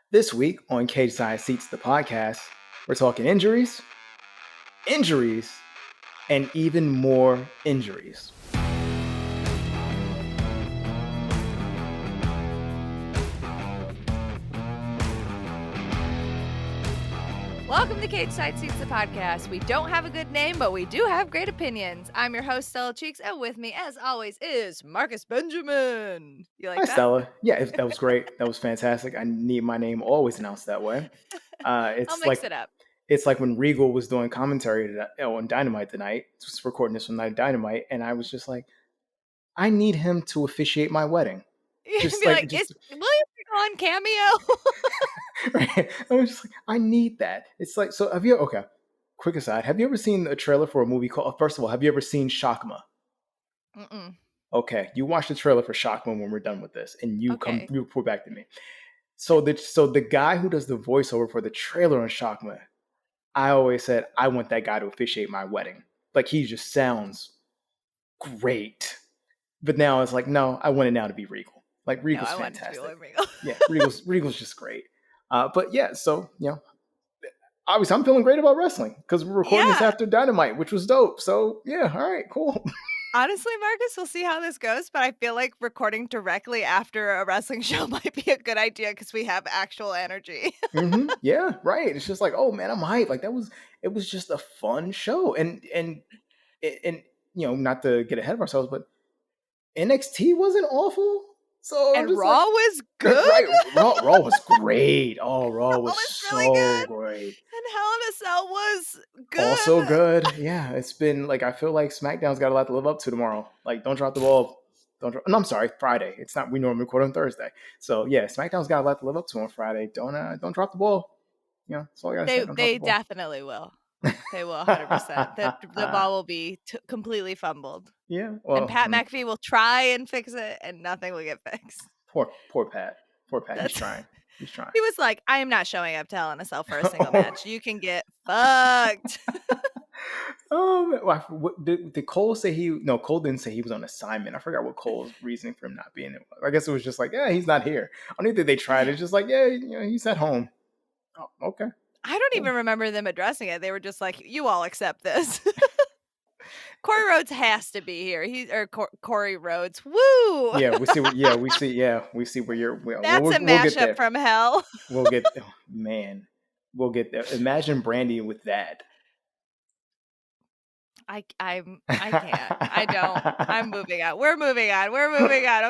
This week on Cage Side Seats, the podcast, we're talking injuries, and even more injuries. Welcome to Cage Side Seats, the podcast. We don't have a good name, but we do have great opinions. I'm your host, Stella Cheeks, and with me, as always, is Marcus Benjamin. You like Hi, that? Stella. Yeah, that was great. That was fantastic. I need my name always announced that way. I'll mix it up. It's like when Regal was doing commentary on Dynamite tonight. Just recording this on Night of Dynamite, and I was just like, I need him to officiate my wedding. Just be like, is William Regal on Cameo? Right? I was just like, I need that. It's like, so have you? Okay, quick aside. Have you ever seen a trailer for a movie called? First of all, have you ever seen Shakma? Mm-mm. Okay, you watch the trailer for Shakma when we're done with this, and you report back to me. So the guy who does the voiceover for the trailer on Shakma, I always said I want that guy to officiate my wedding. Like, he just sounds great. But now it's like, no, I want it now to be Regal. Like, Regal's fantastic. Regal. Yeah, Regal's just great. But yeah, so obviously I'm feeling great about wrestling because we're recording this after Dynamite, which was dope. So yeah, all right, cool. Honestly, Marcus, we'll see how this goes, but I feel like recording directly after a wrestling show might be a good idea because we have actual energy. Mm-hmm. Yeah, right. It's just like, oh man, I'm hyped. Like, it was just a fun show, and not to get ahead of ourselves, but NXT wasn't awful. So and Raw was good. Right, Raw was great. Oh, Raw was so really good. great. And Hell in a Cell was good. Also good. Yeah, it's been like, I feel like SmackDown's got a lot to live up to tomorrow. Like, don't drop the ball. No, I'm sorry, Friday. It's not. We normally record on Thursday. So yeah, SmackDown's got a lot to live up to on Friday. Don't drop the ball. That's all I gotta say. They definitely will. They will 100%. The ball will be completely fumbled. Yeah. Well, and Pat McAfee will try and fix it, and nothing will get fixed. Poor Pat. Poor Pat. He's trying. He was like, I am not showing up to Hell in a Cell for a single match. You can get fucked. Did Cole say No, Cole didn't say he was on assignment. I forgot what Cole's reasoning for him not being there was. I guess it was just like, yeah, he's not here. I don't think they tried. It's just like, yeah, he's at home. Oh, okay. I don't even remember them addressing it. They were just like, you all accept this. Cody Rhodes has to be here. Cody Rhodes. Woo! Yeah, we see where you're. That's a mashup from hell. We'll get there. Imagine Brandy with that. I can't. I don't. I'm moving on. We're moving on.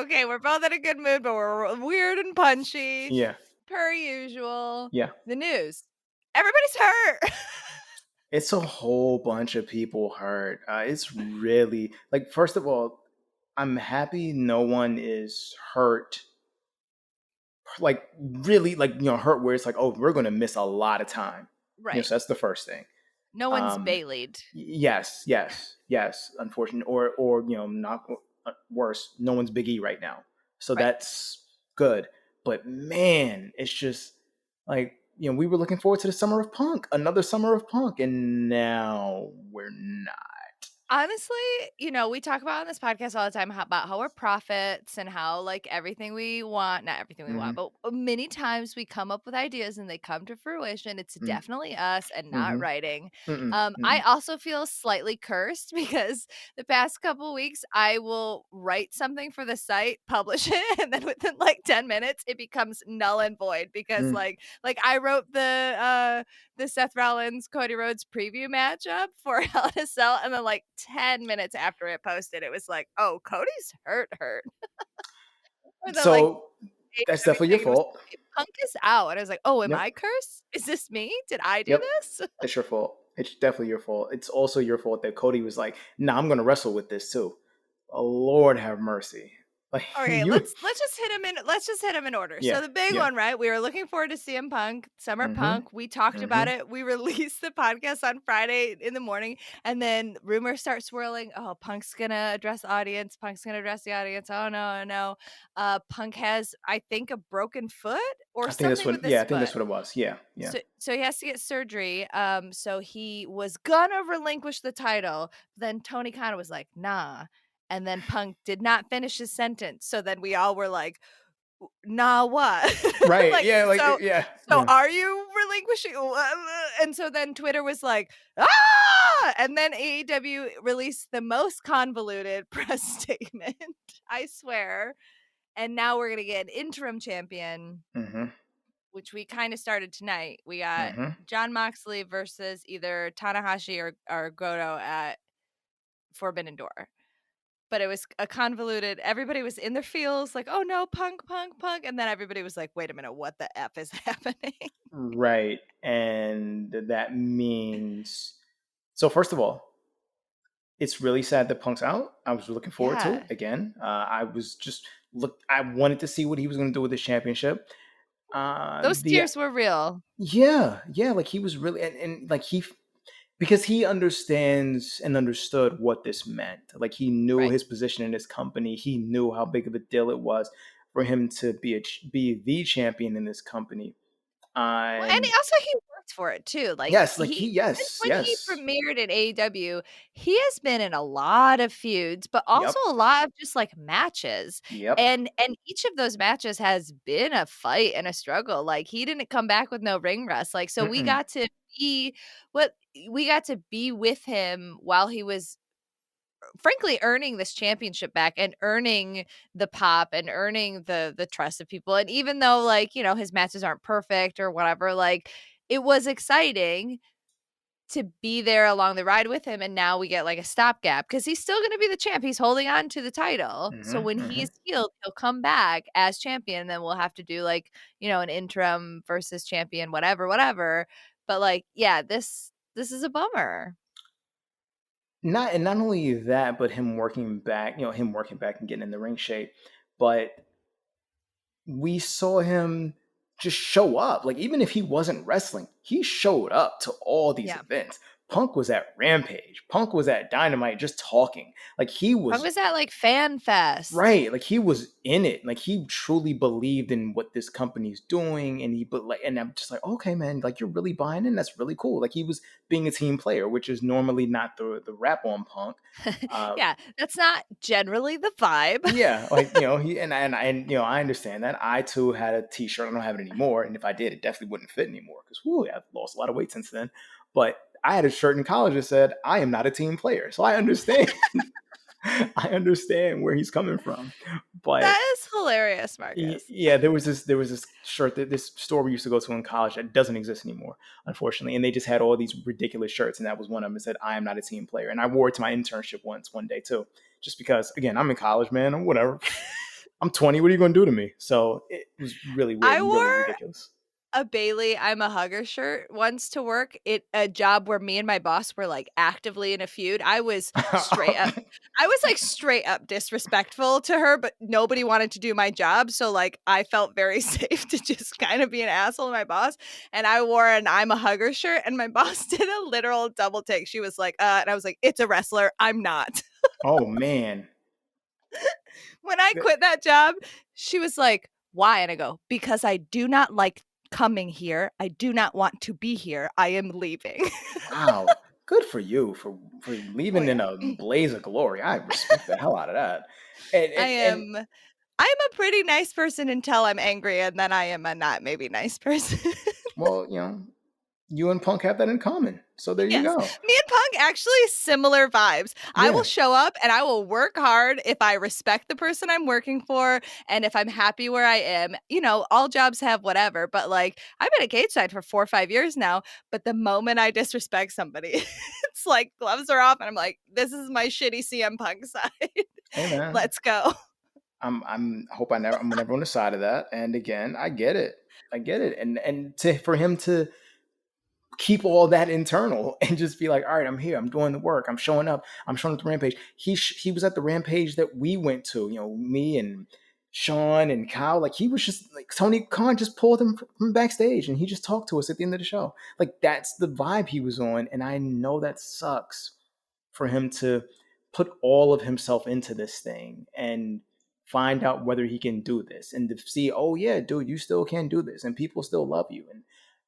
Okay, we're both in a good mood, but we're weird and punchy. Yeah. Per usual. Yeah. The news. Everybody's hurt. It's a whole bunch of people hurt. It's really, like, first of all, I'm happy no one is hurt. Like, really, like, hurt where it's like, oh, we're going to miss a lot of time. Right. So that's the first thing. No one's Bailey'd. Yes. Unfortunate, or not worse. No one's Big E right now. So that's good. But man, it's just like, we were looking forward to the summer of Punk, another summer of Punk, and now we're not. Honestly, we talk about on this podcast all the time about how we're prophets and how, like, everything we want, not everything we want, but many times we come up with ideas and they come to fruition. It's definitely us and not writing. I also feel slightly cursed because the past couple weeks I will write something for the site, publish it, and then within like 10 minutes it becomes null and void because like I wrote the Seth Rollins Cody Rhodes preview matchup for Hell in a Cell, and then like 10 minutes after it posted, it was like, oh, Cody's hurt. So that's definitely your fault. Punk is out. And I was like, oh, am I cursed? Is this me? Did I do this? It's your fault. It's definitely your fault. It's also your fault that Cody was like, nah, I'm going to wrestle with this too. Oh, Lord have mercy. Like, okay, let's just hit him in order. So the big one, right? We were looking forward to CM Punk, Summer Punk. We talked about it. We released the podcast on Friday in the morning, and then rumors start swirling. Oh, Punk's gonna address the audience. Oh no. Punk has, I think, a broken foot or something. I think that's what it was. Yeah. So he has to get surgery. So he was gonna relinquish the title. Then Tony Khan was like, nah. And then Punk did not finish his sentence. So then we all were like, nah, what? Right. Like, Yeah. Like, so yeah. so Yeah. are you relinquishing? And so then Twitter was like, ah! And then AEW released the most convoluted press statement, I swear. And now we're gonna get an interim champion, which we kind of started tonight. We got Jon Moxley versus either Tanahashi or Goto at Forbidden Door. But it was a convoluted, everybody was in their feels like, oh no, Punk. And then everybody was like, wait a minute, what the F is happening? Right. And that means, so first of all, it's really sad that Punk's out. I was looking forward to it again. I wanted to see what he was going to do with this championship. Those tears were real. Yeah. Like he was really, and like because he understands and understood what this meant. Like he knew his position in this company. He knew how big of a deal it was for him to be the champion in this company. Well, and also he worked for it too. Like yes, like he when he yes. premiered at AEW, he has been in a lot of feuds, but also a lot of just like matches. Yep. And each of those matches has been a fight and a struggle. Like he didn't come back with no ring rust. Like so we got to be with him while he was frankly earning this championship back and earning the pop and earning the trust of people. And even though like, you know, his matches aren't perfect or whatever, like it was exciting to be there along the ride with him. And now we get like a stopgap because he's still going to be the champ. He's holding on to the title. So when he's healed, he'll come back as champion. And then we'll have to do like, you know, an interim versus champion, whatever. But like, yeah, this is a bummer. Not only that, but him working back and getting in the ring shape. But we saw him just show up. Like even if he wasn't wrestling, he showed up to all these events. Punk was at Rampage. Punk was at Dynamite just talking. Like Punk was at like Fan Fest. Right. Like he was in it. Like he truly believed in what this company's doing. And I'm just like, okay, man, like you're really buying in. That's really cool. Like he was being a team player, which is normally not the rap on Punk. Yeah, that's not generally the vibe. Yeah, like you know, you know, I understand that. I too had a T-shirt. I don't have it anymore, and if I did, it definitely wouldn't fit anymore because I've lost a lot of weight since then. But I had a shirt in college that said, "I am not a team player," so I understand. I understand where he's coming from, but that is hilarious, Marcus. Yeah, there was this shirt that this store we used to go to in college that doesn't exist anymore, unfortunately, and they just had all these ridiculous shirts, and that was one of them. It said, "I am not a team player," and I wore it to my internship one day too, just because. Again, I'm in college, man. I'm whatever. I'm 20. What are you going to do to me? So it was really weird. I wore really ridiculous. a Bailey I'm a hugger shirt once to work. A job where me and my boss were like actively in a feud. I was straight up disrespectful to her, but nobody wanted to do my job. So like I felt very safe to just kind of be an asshole to my boss. And I wore an I'm a hugger shirt and my boss did a literal double take. She was like, and I was like, it's a wrestler. I'm not. Oh man. When I quit that job, she was like, why? And I go, because I do not like coming here. I do not want to be here. I am leaving. Wow. Good for you for leaving in a blaze of glory. I respect the hell out of that. I'm a pretty nice person until I'm angry, and then I am a not maybe nice person. Well, you know, you and Punk have that in common. So there you go. Me and Punk actually similar vibes. Yeah. I will show up and I will work hard if I respect the person I'm working for and if I'm happy where I am. You know, all jobs have whatever, but like I've been at Cage Side for 4 or 5 years now, but the moment I disrespect somebody, it's like gloves are off and I'm like, this is my shitty CM Punk side. Hey, man. Let's go. I'm never on the side of that. And again, I get it. And for him to keep all that internal and just be like, all right, I'm here, I'm doing the work, I'm showing up to Rampage. He was at the Rampage that we went to, you know, me and Sean and Kyle. Like he was just like, Tony Khan just pulled him from backstage and he just talked to us at the end of the show. Like that's the vibe he was on. And I know that sucks for him to put all of himself into this thing and find out whether he can do this and to see, oh yeah, dude, you still can do this and people still love you. And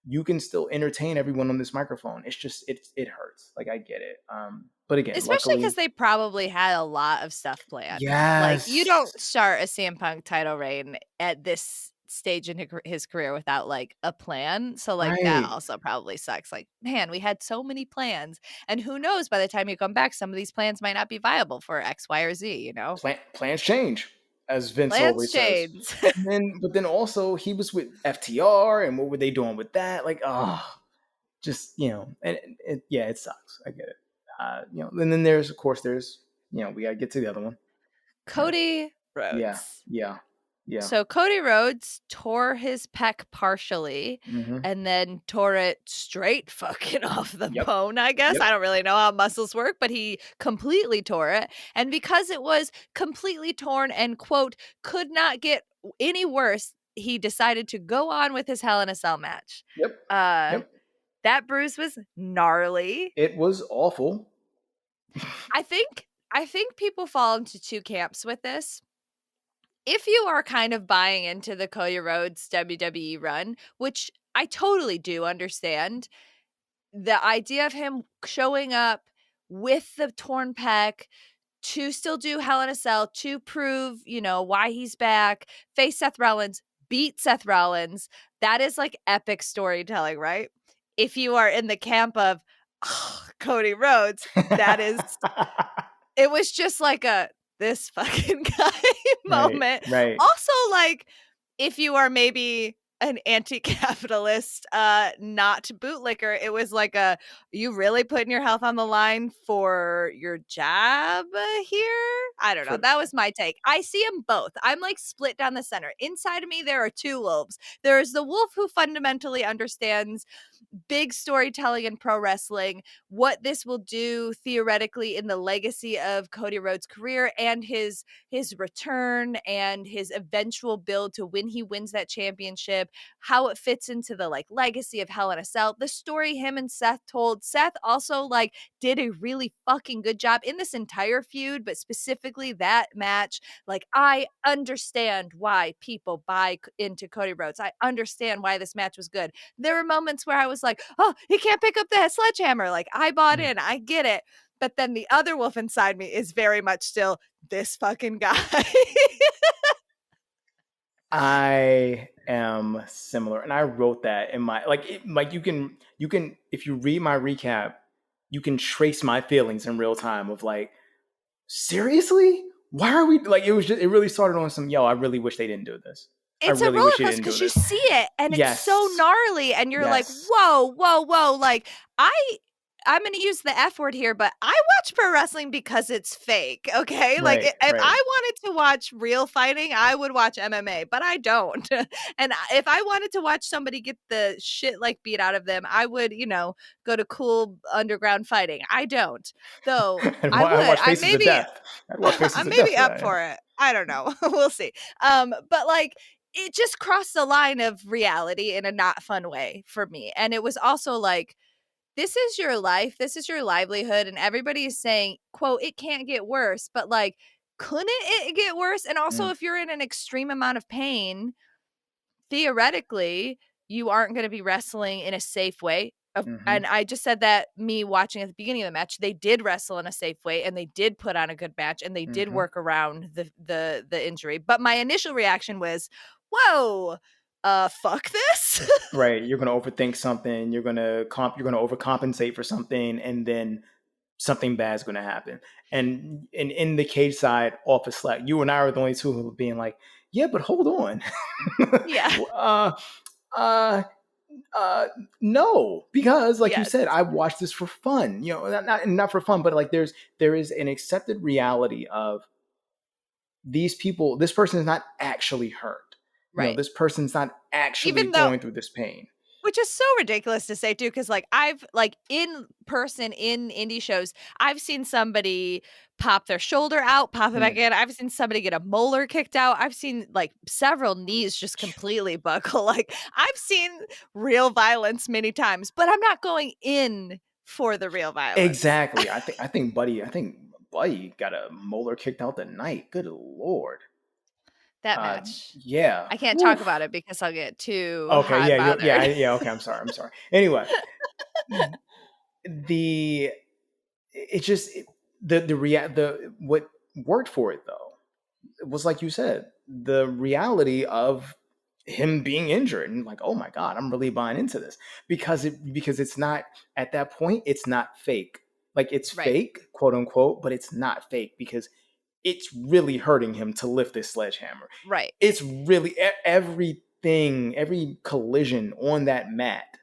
you can still entertain everyone on this microphone. It's just it hurts. Like, I get it. But again, especially because luckily, they probably had a lot of stuff planned. Like, you yes, don't start a CM Punk title reign at this stage in his career without like a plan. So like that right. also probably sucks. Like, man, we had so many plans, and who knows, by the time you come back, some of these plans might not be viable for X, Y, or Z. You know, Plans change, as Vince plans always says. change. But then also he was with FTR, and what were they doing with that? Like, just and yeah, it sucks. I get it. And then there's, of course, we gotta get to the other one. Cody Yeah, Rhodes. yeah. So Cody Rhodes tore his pec partially and then tore it straight fucking off the bone, I guess. Yep. I don't really know how muscles work, but he completely tore it. And because it was completely torn and, quote, could not get any worse, he decided to go on with his Hell in a Cell match. Yep. That bruise was gnarly. It was awful. I think people fall into two camps with this. If you are kind of buying into the Cody Rhodes WWE run, which I totally do understand, the idea of him showing up with the torn pec to still do Hell in a Cell, to prove, why he's back, face Seth Rollins, beat Seth Rollins, that is like epic storytelling, right? If you are in the camp of Cody Rhodes, that is, it was just like this fucking guy moment. Right. Also, like, if you are maybe an anti-capitalist, not bootlicker, it was like you really putting your health on the line for your job here? I don't know. That was my take. I see them both. I'm like split down the center. Inside of me, there are two wolves. There is the wolf who fundamentally understands big storytelling in pro wrestling, what this will do theoretically in the legacy of Cody Rhodes' career and his return and his eventual build to when he wins that championship, how it fits into the like legacy of Hell in a Cell, the story him and Seth told. Seth also like did a really fucking good job in this entire feud, but specifically that match. Like, I understand why people buy into Cody Rhodes. I understand why this match was good. There were moments where I was like, oh, he can't pick up the sledgehammer. Like, I bought in. I get it. But then the other wolf inside me is very much still this fucking guy. I am similar, and I wrote that in my you can if you read my recap, you can trace my feelings in real time of like, seriously, why are we like? It really started on some, I really wish they didn't do this. It's a roller coaster because you see it and it's so gnarly and you're like, whoa. Like, I'm going to use the F word here, but I watch pro wrestling because it's fake, okay? Right, like, if I wanted to watch real fighting, I would watch MMA, but I don't. And if I wanted to watch somebody get the shit, like, beat out of them, I would, go to cool underground fighting. I don't. Though, I would. I'd watch Faces I'm of maybe Death up for it. I don't know. We'll see. But, like, it just crossed the line of reality in a not fun way for me. And it was also like, this is your life, this is your livelihood, and everybody is saying, quote, it can't get worse, but like, couldn't it get worse? And also, if you're in an extreme amount of pain, theoretically, you aren't going to be wrestling in a safe way. And I just said that me watching at the beginning of the match, they did wrestle in a safe way and they did put on a good match and they did work around the injury. But my initial reaction was, whoa, fuck this. Right. You're going to overthink something. You're going to overcompensate for something, and then something bad is going to happen. And in the cage side, off of Slack, you and I are the only two who are being like, yeah, but hold on. Yeah. No, because like you said, I watched this for fun. Not for fun, but like there is an accepted reality of these people. This person is not actually hurt. Right. This person's not actually going through this pain. Which is so ridiculous to say too, because like I've like in person in indie shows, I've seen somebody pop their shoulder out, pop it back in. I've seen somebody get a molar kicked out. I've seen like several knees just completely buckle. Like, I've seen real violence many times, but I'm not going in for the real violence. Exactly. I think Buddy got a molar kicked out tonight. Good Lord. That match. Yeah. I can't talk Oof. about it because I'll get too Okay. hot Yeah. bothered. Yeah. Okay. I'm sorry. Anyway, it just the what worked for it though, it was like you said, the reality of him being injured, and like, oh my god, I'm really buying into this because it's not, at that point it's not fake. Like, it's Right. fake, quote unquote, but it's not fake because it's really hurting him to lift this sledgehammer. Right. It's really everything, every collision on that mat,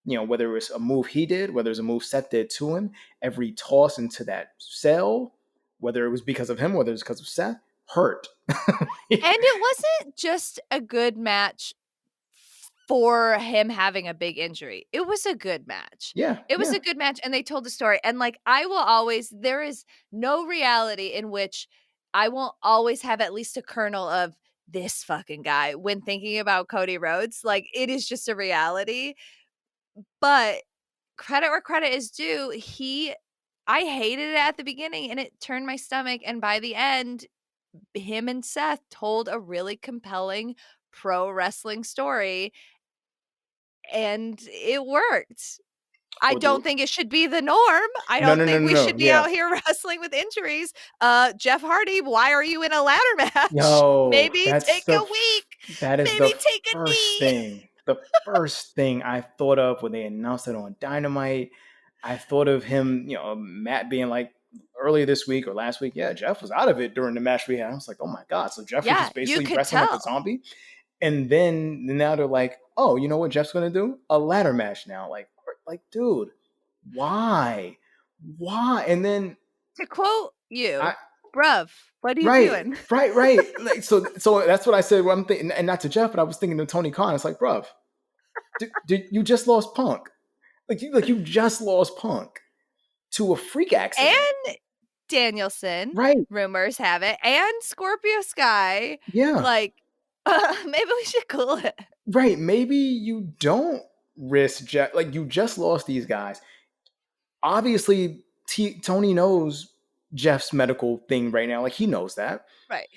whether it was a move he did, whether it was a move Seth did to him, every toss into that cell, whether it was because of him, whether it was because of Seth, hurt. And it wasn't just a good match for him having a big injury. It was a good match. Yeah. It was a good match, and they told the story. And like, there is no reality in which I won't always have at least a kernel of this fucking guy when thinking about Cody Rhodes. Like, it is just a reality. But credit where credit is due. I hated it at the beginning and it turned my stomach. And by the end, him and Seth told a really compelling pro wrestling story. And it worked. I don't think it should be the norm. I don't think we should be out here wrestling with injuries. Jeff Hardy, why are you in a ladder match? Yo, maybe take a week. That is maybe the take a first knee. thing. The first thing I thought of when they announced it on Dynamite. I thought of him, Matt being like, earlier this week or last week, yeah, Jeff was out of it during the match we had. I was like, oh my god, so Jeff was just basically wrestling like a zombie. And then now they're like, oh, you know what Jeff's gonna do? A ladder match now. Like, dude, why? And then, to quote you, bruv, what are you doing? Right. Like, so that's what I said. What I'm thinking, and not to Jeff, but I was thinking to Tony Khan. It's like, bruv, you just lost Punk. Like you just lost Punk to a freak accident. And Danielson, right? Rumors have it, and Scorpio Sky. Yeah. Like, maybe we should cool it. Right. Maybe you don't risk Jeff. Like, you just lost these guys. Obviously, Tony knows Jeff's medical thing right now. Like, he knows that. Right.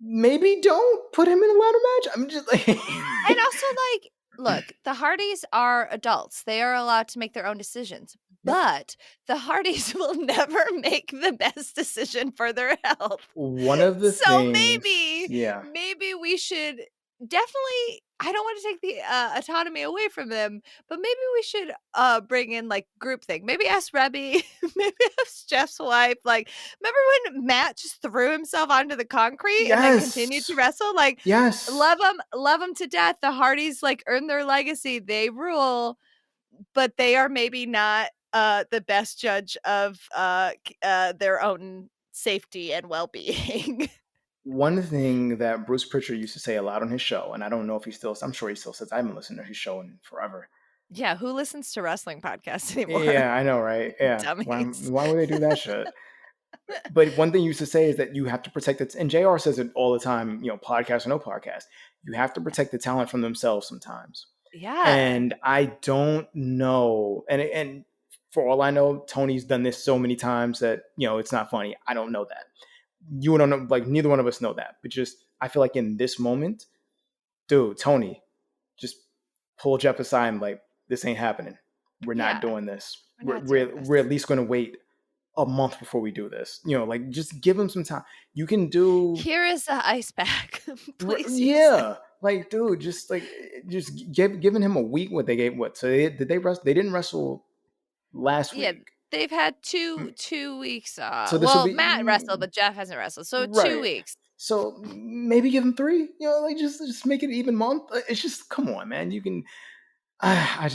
Maybe don't put him in a ladder match. I'm just like... And also, like, look, the Hardys are adults. They are allowed to make their own decisions. But the Hardys will never make the best decision for their health. One of the things... maybe we should definitely... I don't want to take the autonomy away from them, but maybe we should bring in, like, groupthink. Maybe ask Rebby, maybe ask Jeff's wife. Like, remember when Matt just threw himself onto the concrete and then continued to wrestle? Like, love them to death. The Hardys, like, earn their legacy. They rule, but they are maybe not the best judge of their own safety and well-being. One thing that Bruce Pritchard used to say a lot on his show, and I don't know if I'm sure he still says, I haven't listened to his show in forever. Yeah, who listens to wrestling podcasts anymore? Yeah, I know, right? Yeah. Why would they do that shit? But one thing he used to say is that you have to protect it, and JR says it all the time, podcast or no podcast, you have to protect the talent from themselves sometimes. Yeah. And I don't know, and for all I know, Tony's done this so many times that, it's not funny. I don't know that. You don't know, like, neither one of us know that, but just, I feel like in this moment, dude, Tony, just pull Jeff aside and, like, this ain't happening. We're not doing this. We're at least going to wait a month before we do this. Like, just give him some time. You can do... Here is the ice pack. Please. Yeah. Like, dude, just giving him a week. So did they wrestle? They didn't wrestle last week. Yeah. They've had two weeks off. So Matt wrestled, but Jeff hasn't wrestled. So 2 weeks. So maybe give him 3. Like, just make it an even month. It's just, come on, man. You can. I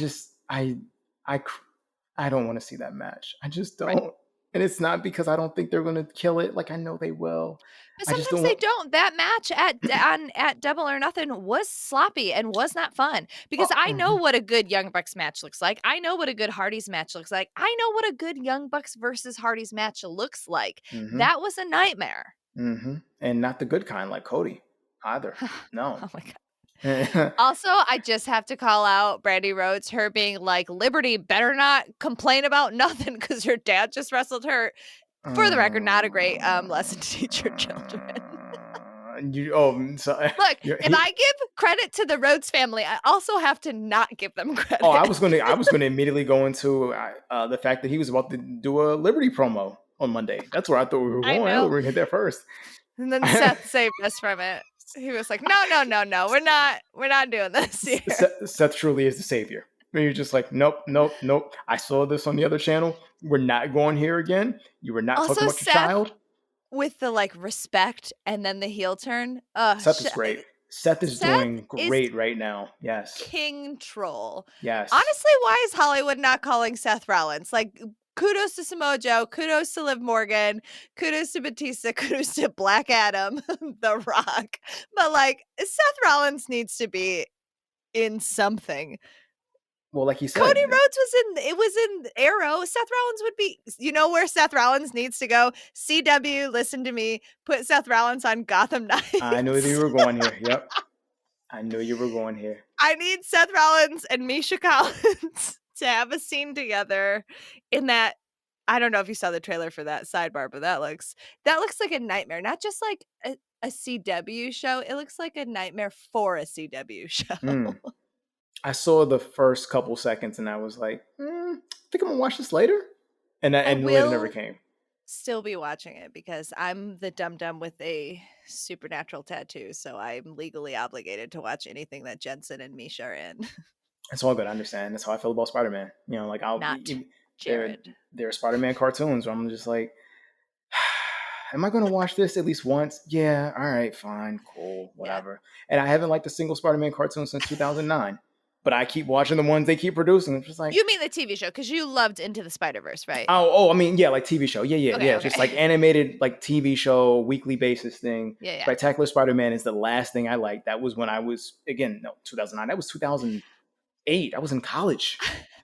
don't want to see that match. I just don't. Right. And it's not because I don't think they're going to kill it. Like, I know they will. But sometimes they don't. That match at Double or Nothing was sloppy and was not fun. Because I know what a good Young Bucks match looks like. I know what a good Hardys match looks like. I know what a good Young Bucks versus Hardys match looks like. Mm-hmm. That was a nightmare. Mm-hmm. And not the good kind, like Cody either. No. Oh my God. Also, I just have to call out Brandi Rhodes, her being like, Liberty better not complain about nothing because her dad just wrestled her. For the record, not a great lesson to teach your children. Look, if I give credit to the Rhodes family, I also have to not give them credit. Oh, I was gonna immediately go into the fact that he was about to do a Liberty promo on Monday. That's where I thought we were going. We were gonna hit that first. And then Seth saved us from it. He was like, no, we're not doing this here. Seth truly is the savior. And you're just like, nope. I saw this on the other channel. We're not going here again. You were not talking about your child. With the respect and then the heel turn. Seth is great. Seth is doing great right now. Yes. King troll. Yes. Honestly, why is Hollywood not calling Seth Rollins? Kudos to Samoa Joe, kudos to Liv Morgan, kudos to Batista, kudos to Black Adam, The Rock. But Seth Rollins needs to be in something. Well, like you said, Cody Rhodes was in Arrow. Seth Rollins would be, where Seth Rollins needs to go? CW, listen to me. Put Seth Rollins on Gotham Knights. I knew you were going here. Yep. I knew you were going here. I need Seth Rollins and Misha Collins to have a scene together in that. I don't know if you saw the trailer for that sidebar, but that looks like a nightmare. Not just like a CW show. It looks like a nightmare for a CW show. I saw the first couple seconds and I was like, I think I'm gonna watch this later. And later never came. Still be watching it because I'm the dum-dum with a supernatural tattoo, so I'm legally obligated to watch anything that Jensen and Misha are in. It's all good. I understand. That's how I feel about Spider-Man. I'll not Jared. There are Spider-Man cartoons where I'm just like, am I going to watch this at least once? Yeah. All right. Fine. Cool. Whatever. Yeah. And I haven't liked a single Spider-Man cartoon since 2009. But I keep watching the ones they keep producing. It's just like, you mean the TV show? Because you loved Into the Spider-Verse, right? Oh, I mean, yeah, like TV show. Yeah. Okay. Just like animated, like TV show, weekly basis thing. Yeah. Spectacular Spider-Man is the last thing I liked. That was when I was, 2009. That was 2008. I was in college.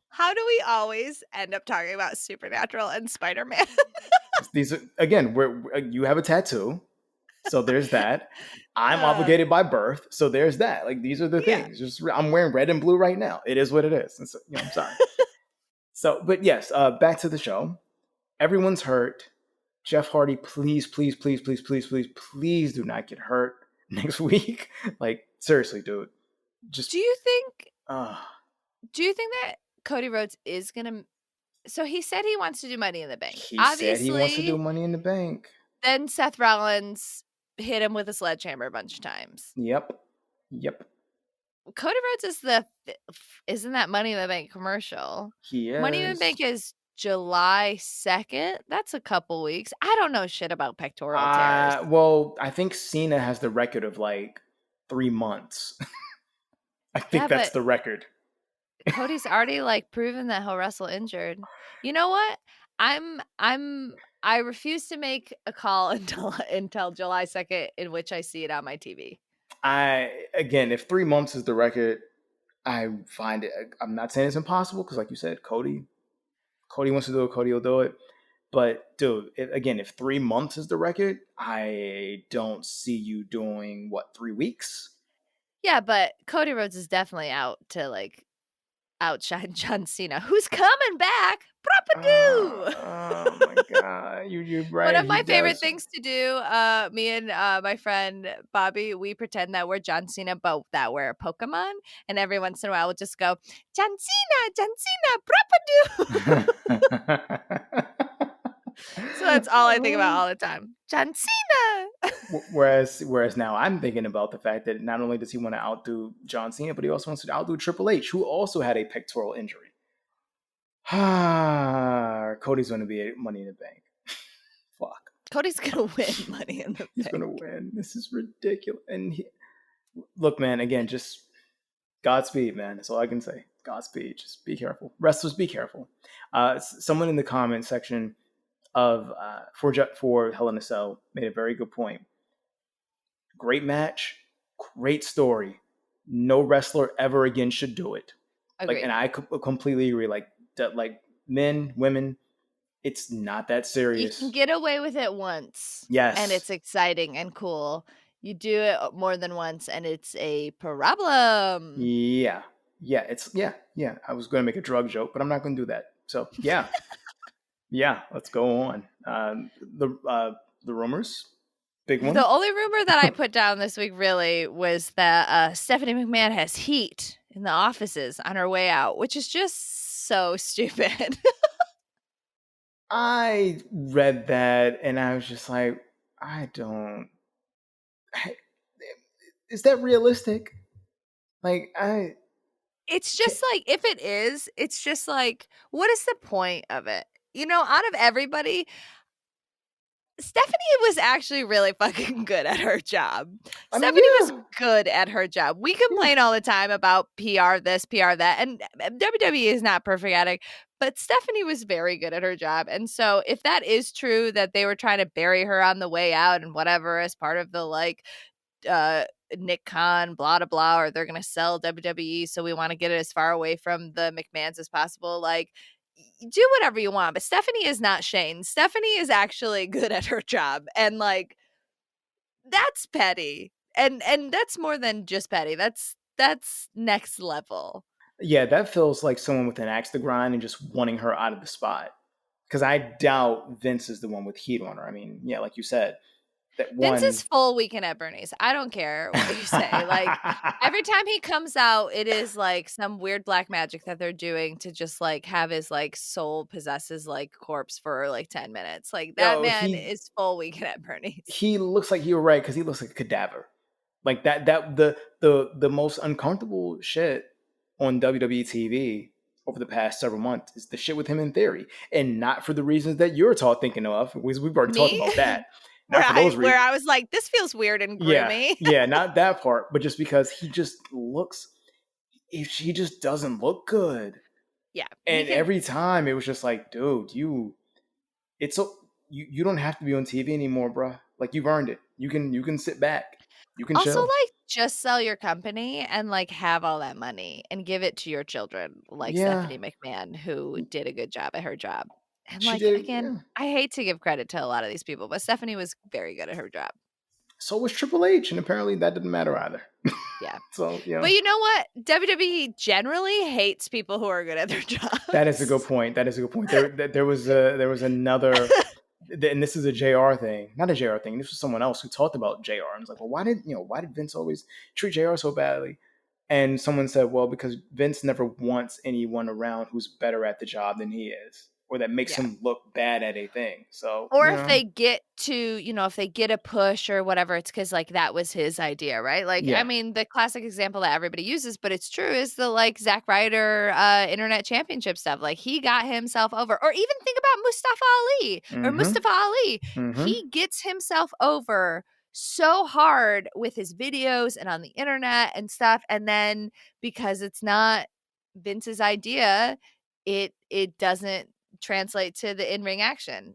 How do we always end up talking about Supernatural and Spider-Man? These are, again, you have a tattoo. So there's that. I'm obligated by birth. So there's that. Like, these are the things. Just I'm wearing red and blue right now. It is what it is. And so, I'm sorry. But yes, back to the show. Everyone's hurt. Jeff Hardy, please do not get hurt next week. Like, seriously, dude. Do you think that Cody Rhodes is gonna? So he said he wants to do Money in the Bank. Obviously, said he wants to do Money in the Bank. Then Seth Rollins hit him with a sledgehammer a bunch of times. Yep. Cody Rhodes isn't that Money in the Bank commercial? He is. Money in the Bank is July 2nd. That's a couple weeks. I don't know shit about pectoral tears. Well, I think Cena has the record of like 3 months. I think that's the record. Cody's already proven that he'll wrestle injured. You know what? I refuse to make a call until July 2nd, in which I see it on my TV. Again, if 3 months is the record, I find it. I'm not saying it's impossible because, like you said, Cody wants to do it. Cody will do it. But dude, if 3 months is the record, I don't see you doing 3 weeks. Yeah, but Cody Rhodes is definitely out to outshine John Cena, who's coming back. Propadoo! Oh my god, you're right. One of my favorite things to do, me and my friend Bobby, we pretend that we're John Cena, but that we're a Pokemon, and every once in a while we'll just go, John Cena, Propadoo! So that's all I think about all the time. John Cena! Whereas now I'm thinking about the fact that not only does he want to outdo John Cena, but he also wants to outdo Triple H, who also had a pectoral injury. Cody's going to be at Money in the Bank. Fuck. Cody's going to win Money in the Bank. He's going to win. This is ridiculous. And look, man, again, just Godspeed, man. That's all I can say. Godspeed. Just be careful. Wrestlers, be careful. Someone in the comment section of for Hell in a Cell made a very good point. Great match, great story. No wrestler ever again should do it. Agreed. And I completely agree. Men, women, it's not that serious. You can get away with it once. Yes. And it's exciting and cool. You do it more than once and it's a problem. Yeah. Yeah. I was going to make a drug joke, but I'm not going to do that. So, yeah. Yeah, let's go on. The rumors. Big one? The only rumor that I put down this week really was that Stephanie McMahon has heat in the offices on her way out, which is just so stupid. I read that and I was just like, is that realistic? It's just like, if it is, it's just like, what is the point of it? Out of everybody, Stephanie was actually really fucking good at her job. Stephanie was good at her job. We complain all the time about PR this, PR that, and WWE is not perfect at it, but Stephanie was very good at her job. And so if that is true, that they were trying to bury her on the way out and whatever as part of the Nick Khan, blah, blah, blah, or they're going to sell WWE, so we want to get it as far away from the McMahons as possible. Do whatever you want, but Stephanie is not Shane. Stephanie is actually good at her job, and that's petty, and that's more than just petty. That's next level. Yeah, that feels like someone with an axe to grind and just wanting her out of the spot. Because I doubt Vince is the one with heat on her. I mean, yeah, like you said, Vince is full Weekend at Bernie's. I don't care what you say. Every time he comes out, it is some weird black magic that they're doing to just have his soul possess his corpse for 10 minutes. That man is full Weekend at Bernie's. He looks like, you're right, because he looks like a cadaver. The most uncomfortable shit on WWE TV over the past several months is the shit with him in Theory, and not for the reasons that you're thinking of. We've already talked about that. Where I was like, this feels weird and groomy. Yeah, not that part, but just because he just doesn't look good. Yeah. And every time it was just like, dude, you don't have to be on TV anymore, bro. You've earned it. You can sit back. You can also chill. Just sell your company and have all that money and give it to your children, Stephanie McMahon, who did a good job at her job. And I hate to give credit to a lot of these people, but Stephanie was very good at her job. So was Triple H, and apparently that didn't matter either. Yeah. So, But you know what? WWE generally hates people who are good at their jobs. That is a good point. There was another, and this is a JR thing, not a JR thing. This was someone else who talked about JR and was like, well, why did Vince always treat JR so badly? And someone said, well, because Vince never wants anyone around who's better at the job than he is, or that makes him look bad at a thing. So, or if they get to, if they get a push or whatever, it's because that was his idea, right? I mean, the classic example that everybody uses, but it's true, is the Zack Ryder internet championship stuff. He got himself over. Or even think about Mustafa Ali or Mustafa Ali. He gets himself over so hard with his videos and on the internet and stuff, and then because it's not Vince's idea, it doesn't translate to the in-ring action.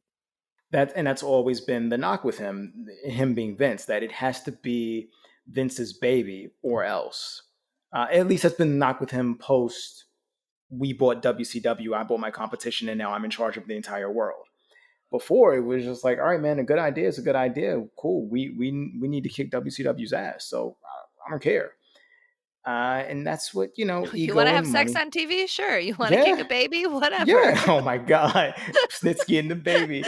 That's always been the knock with him being Vince, that it has to be Vince's baby or else. At least that's been the knock with him post we bought WCW, I bought my competition, and now I'm in charge of the entire world. Before, it was just like, all right, man, a good idea is a good idea. Cool. We need to kick WCW's ass. So I don't care. And that's what, you want to have sex on TV? Sure. You want to kick a baby? Whatever. Yeah. Oh my God. Snitsky and the baby.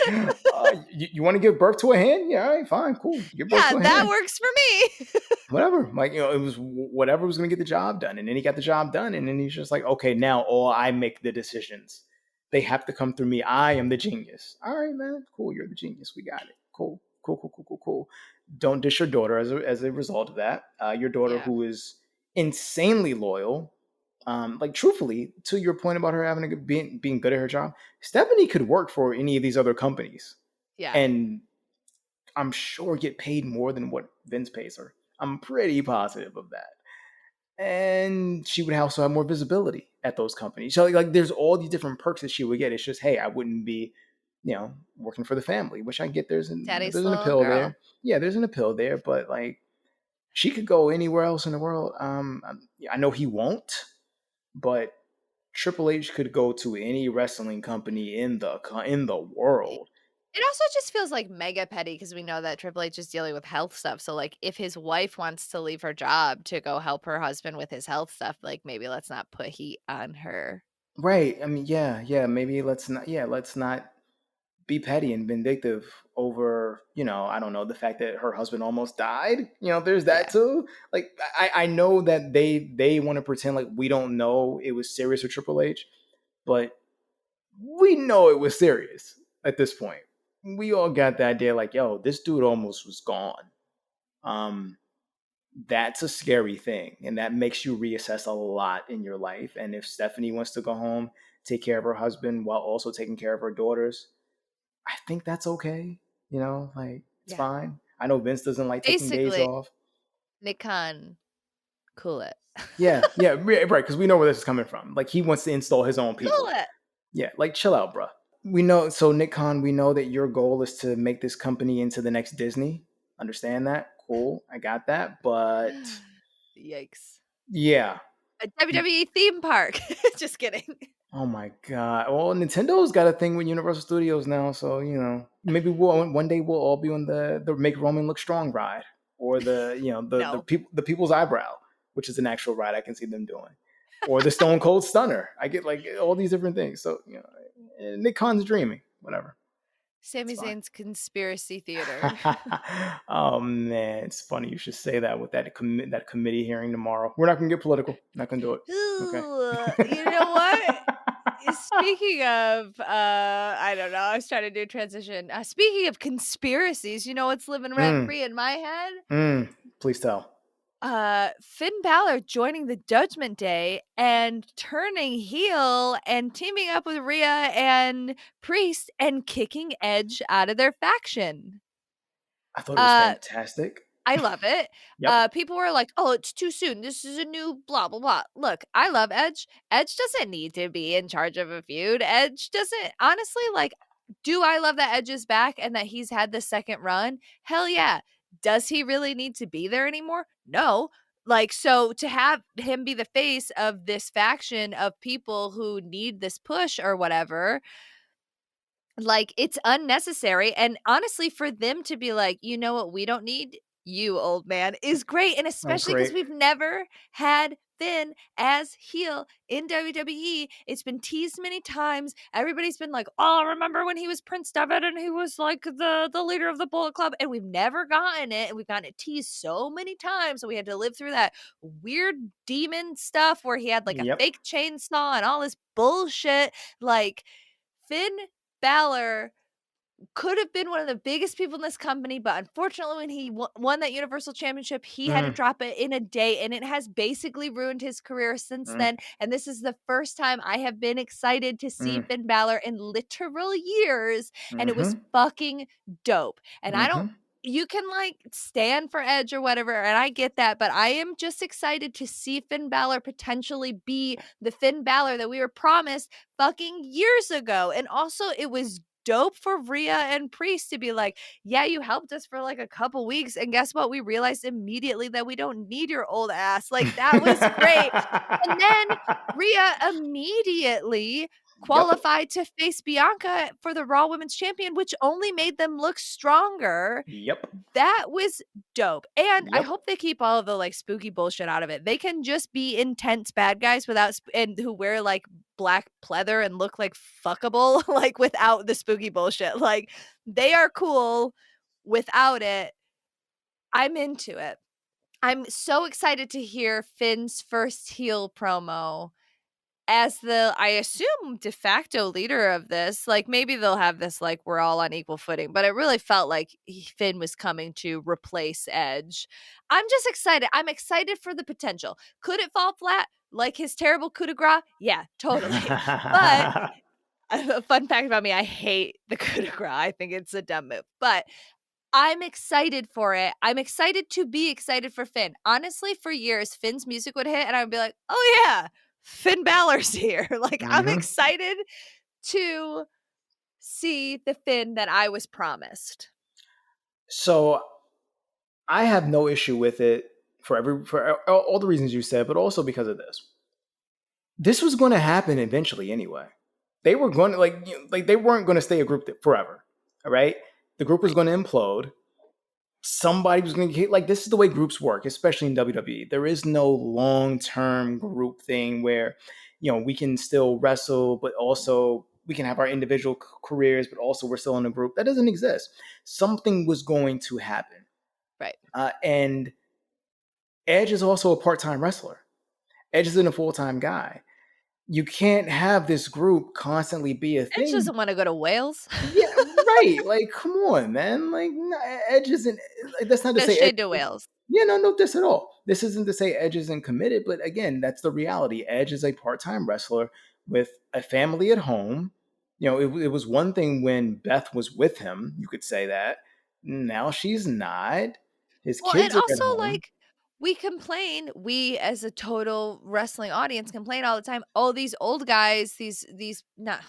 You want to give birth to a hen? Yeah. All right, fine. Cool. Give birth to a that hen. Works for me. Whatever. It was whatever was going to get the job done. And then he got the job done. And then he's just like, okay, now I make the decisions. They have to come through me. I am the genius. All right, man. Cool. You're the genius. We got it. Cool. Don't dish your daughter as a result of that. Your daughter, who is insanely loyal. Truthfully, to your point about her being good at her job, Stephanie could work for any of these other companies. Yeah. And I'm sure get paid more than what Vince pays her. I'm pretty positive of that. And she would also have more visibility at those companies. So there's all these different perks that she would get. It's just, hey, I wouldn't be, working for the family, which I get there's an appeal there. Yeah, there's an appeal there, but she could go anywhere else in the world. I know he won't, but Triple H could go to any wrestling company in the world. It also just feels mega petty, because we know that Triple H is dealing with health stuff. So if his wife wants to leave her job to go help her husband with his health stuff, maybe let's not put heat on her. Right. I mean, yeah. Maybe let's not be petty and vindictive over, I don't know, the fact that her husband almost died. There's that too. Like, I know that they want to pretend like we don't know it was serious with Triple H, but we know it was serious at this point. We all got the idea like, yo, this dude almost was gone. That's a scary thing, and that makes you reassess a lot in your life. And if Stephanie wants to go home, take care of her husband while also taking care of her daughters, I think that's okay. It's fine. I know Vince doesn't like taking days off. Nick Khan, cool it. yeah, right, because we know where this is coming from. Like, he wants to install his own people. Cool it. Yeah, like, chill out, bro. We know, so Nick Khan, we know that your goal is to make this company into the next Disney. Understand that? Cool, I got that, but yikes. Yeah. A WWE theme park. Just kidding. Oh my god. Well, Nintendo's got a thing with Universal Studios now, so maybe one day we'll all be on the Make Roman Look Strong ride, or the People's Eyebrow, which is an actual ride I can see them doing, or the Stone Cold Stunner. I get like all these different things. So Nick Khan's dreaming, whatever. Sami Zayn's conspiracy theater. Oh man, it's funny you should say that with that committee hearing tomorrow. We're not gonna get political. Not gonna do it. Okay. You know what? Speaking of, I don't know. I was trying to do a transition. Speaking of conspiracies, you know what's living rent free in my head? Please tell. Finn Balor joining the Judgment Day and turning heel and teaming up with Rhea and Priest and kicking Edge out of their faction. I thought it was fantastic. I love it. Yep. People were like, oh, it's too soon. This is a new blah, blah, blah. Look, I love Edge. Edge doesn't need to be in charge of a feud. Edge doesn't, honestly, like, do I love that Edge is back and that he's had the second run? Hell yeah. Does he really need to be there anymore? No. Like, so to have him be the face of this faction of people who need this push or whatever, like, it's unnecessary. And honestly, for them to be like, you know what, we don't need you, old man, is great. And especially because we've never had Finn as heel in WWE. It's been teased many times. Everybody's been like, oh, remember when he was Prince Devitt and he was like the leader of the Bullet Club? And we've never gotten it. And we've gotten it teased so many times. So we had to live through that weird demon stuff where he had like a fake chainsaw and all this bullshit. Like, Finn Balor could have been one of the biggest people in this company, but unfortunately when he won that Universal Championship, he had to drop it in a day, and it has basically ruined his career since then. And this is the first time I have been excited to see Finn Balor in literal years, and it was fucking dope. And I don't, you can like stand for Edge or whatever, and I get that, but I am just excited to see Finn Balor potentially be the Finn Balor that we were promised fucking years ago. And also, it was dope for Rhea and Priest to be like, yeah, you helped us for like a couple weeks, and guess what? We realized immediately that we don't need your old ass. Like, that was great. And then Rhea immediately qualified to face Bianca for the Raw Women's Champion, which only made them look stronger. That was dope. And I hope they keep all of the like spooky bullshit out of it. They can just be intense bad guys without and who wear like black pleather and look like fuckable, like without the spooky bullshit. Like, they are cool without it. I'm into it. I'm so excited to hear Finn's first heel promo as the, I assume, de facto leader of this. Like, maybe they'll have this like we're all on equal footing, but it really felt like Finn was coming to replace Edge. I'm just excited. I'm excited for the potential. Could it fall flat like his terrible coup de grace? Yeah, totally. But a fun fact about me, I hate the coup de grace. I think it's a dumb move, but I'm excited for it. I'm excited to be excited for Finn. Honestly, for years, Finn's music would hit and I would be like, oh yeah, Finn Balor's here. Like, I'm excited to see the Finn that I was promised. So I have no issue with it for all the reasons you said, but also because of this. This was going to happen eventually anyway. They were going to like they weren't going to stay a group forever. All right? The group was going to implode. Somebody was going to get, like, this is the way groups work, especially in WWE. There is no long-term group thing where, we can still wrestle, but also we can have our individual careers, but also we're still in a group. That doesn't exist. Something was going to happen. Right. And Edge is also a part-time wrestler. Edge isn't a full-time guy. You can't have this group constantly be a thing. Edge doesn't want to go to Wales. Yeah, right. Like, come on, man. Like, Edge isn't. That's not to No say shade to Wales. Yeah, no, this at all. This isn't to say Edge isn't committed, but again, that's the reality. Edge is a part-time wrestler with a family at home. You know, it was one thing when Beth was with him. You could say that. Now she's not. His kids and are at also, home. like, we as a total wrestling audience complain all the time. Oh, these old guys, these not.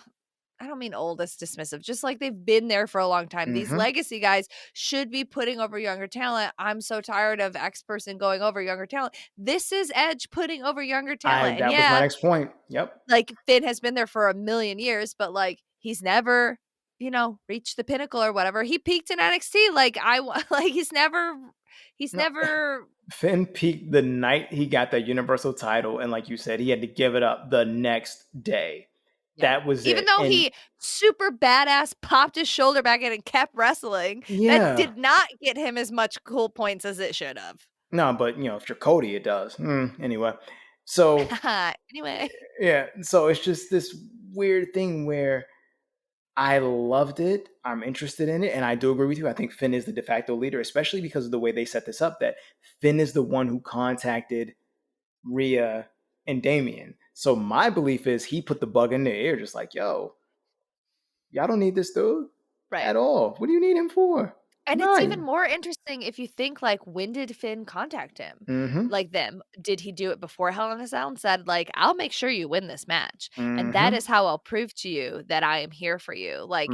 I don't mean old as dismissive, just like they've been there for a long time. These legacy guys should be putting over younger talent. I'm so tired of X person going over younger talent. This is Edge putting over younger talent. And That was my next point. Yep. like Finn has been there for a million years, but like he's never, reached the pinnacle or whatever. He peaked in NXT. Like he's never Finn peaked the night he got the Universal title, and like you said, he had to give it up the next day. Yeah. That was even though he super badass popped his shoulder back in and kept wrestling. That did not get him as much cool points as it should have. No, but if you're Cody, it does. Anyway, so yeah, so it's just this weird thing where I loved it. I'm interested in it, and I do agree with you. I think Finn is the de facto leader, especially because of the way they set this up. That Finn is the one who contacted Rhea and Damian. So my belief is he put the bug in their ear, just like, yo, y'all don't need this dude at all. What do you need him for? And it's even more interesting if you think, like, when did Finn contact him? Like them? Did he do it before Hell in a Cell and said, like, I'll make sure you win this match. And that is how I'll prove to you that I am here for you. Like,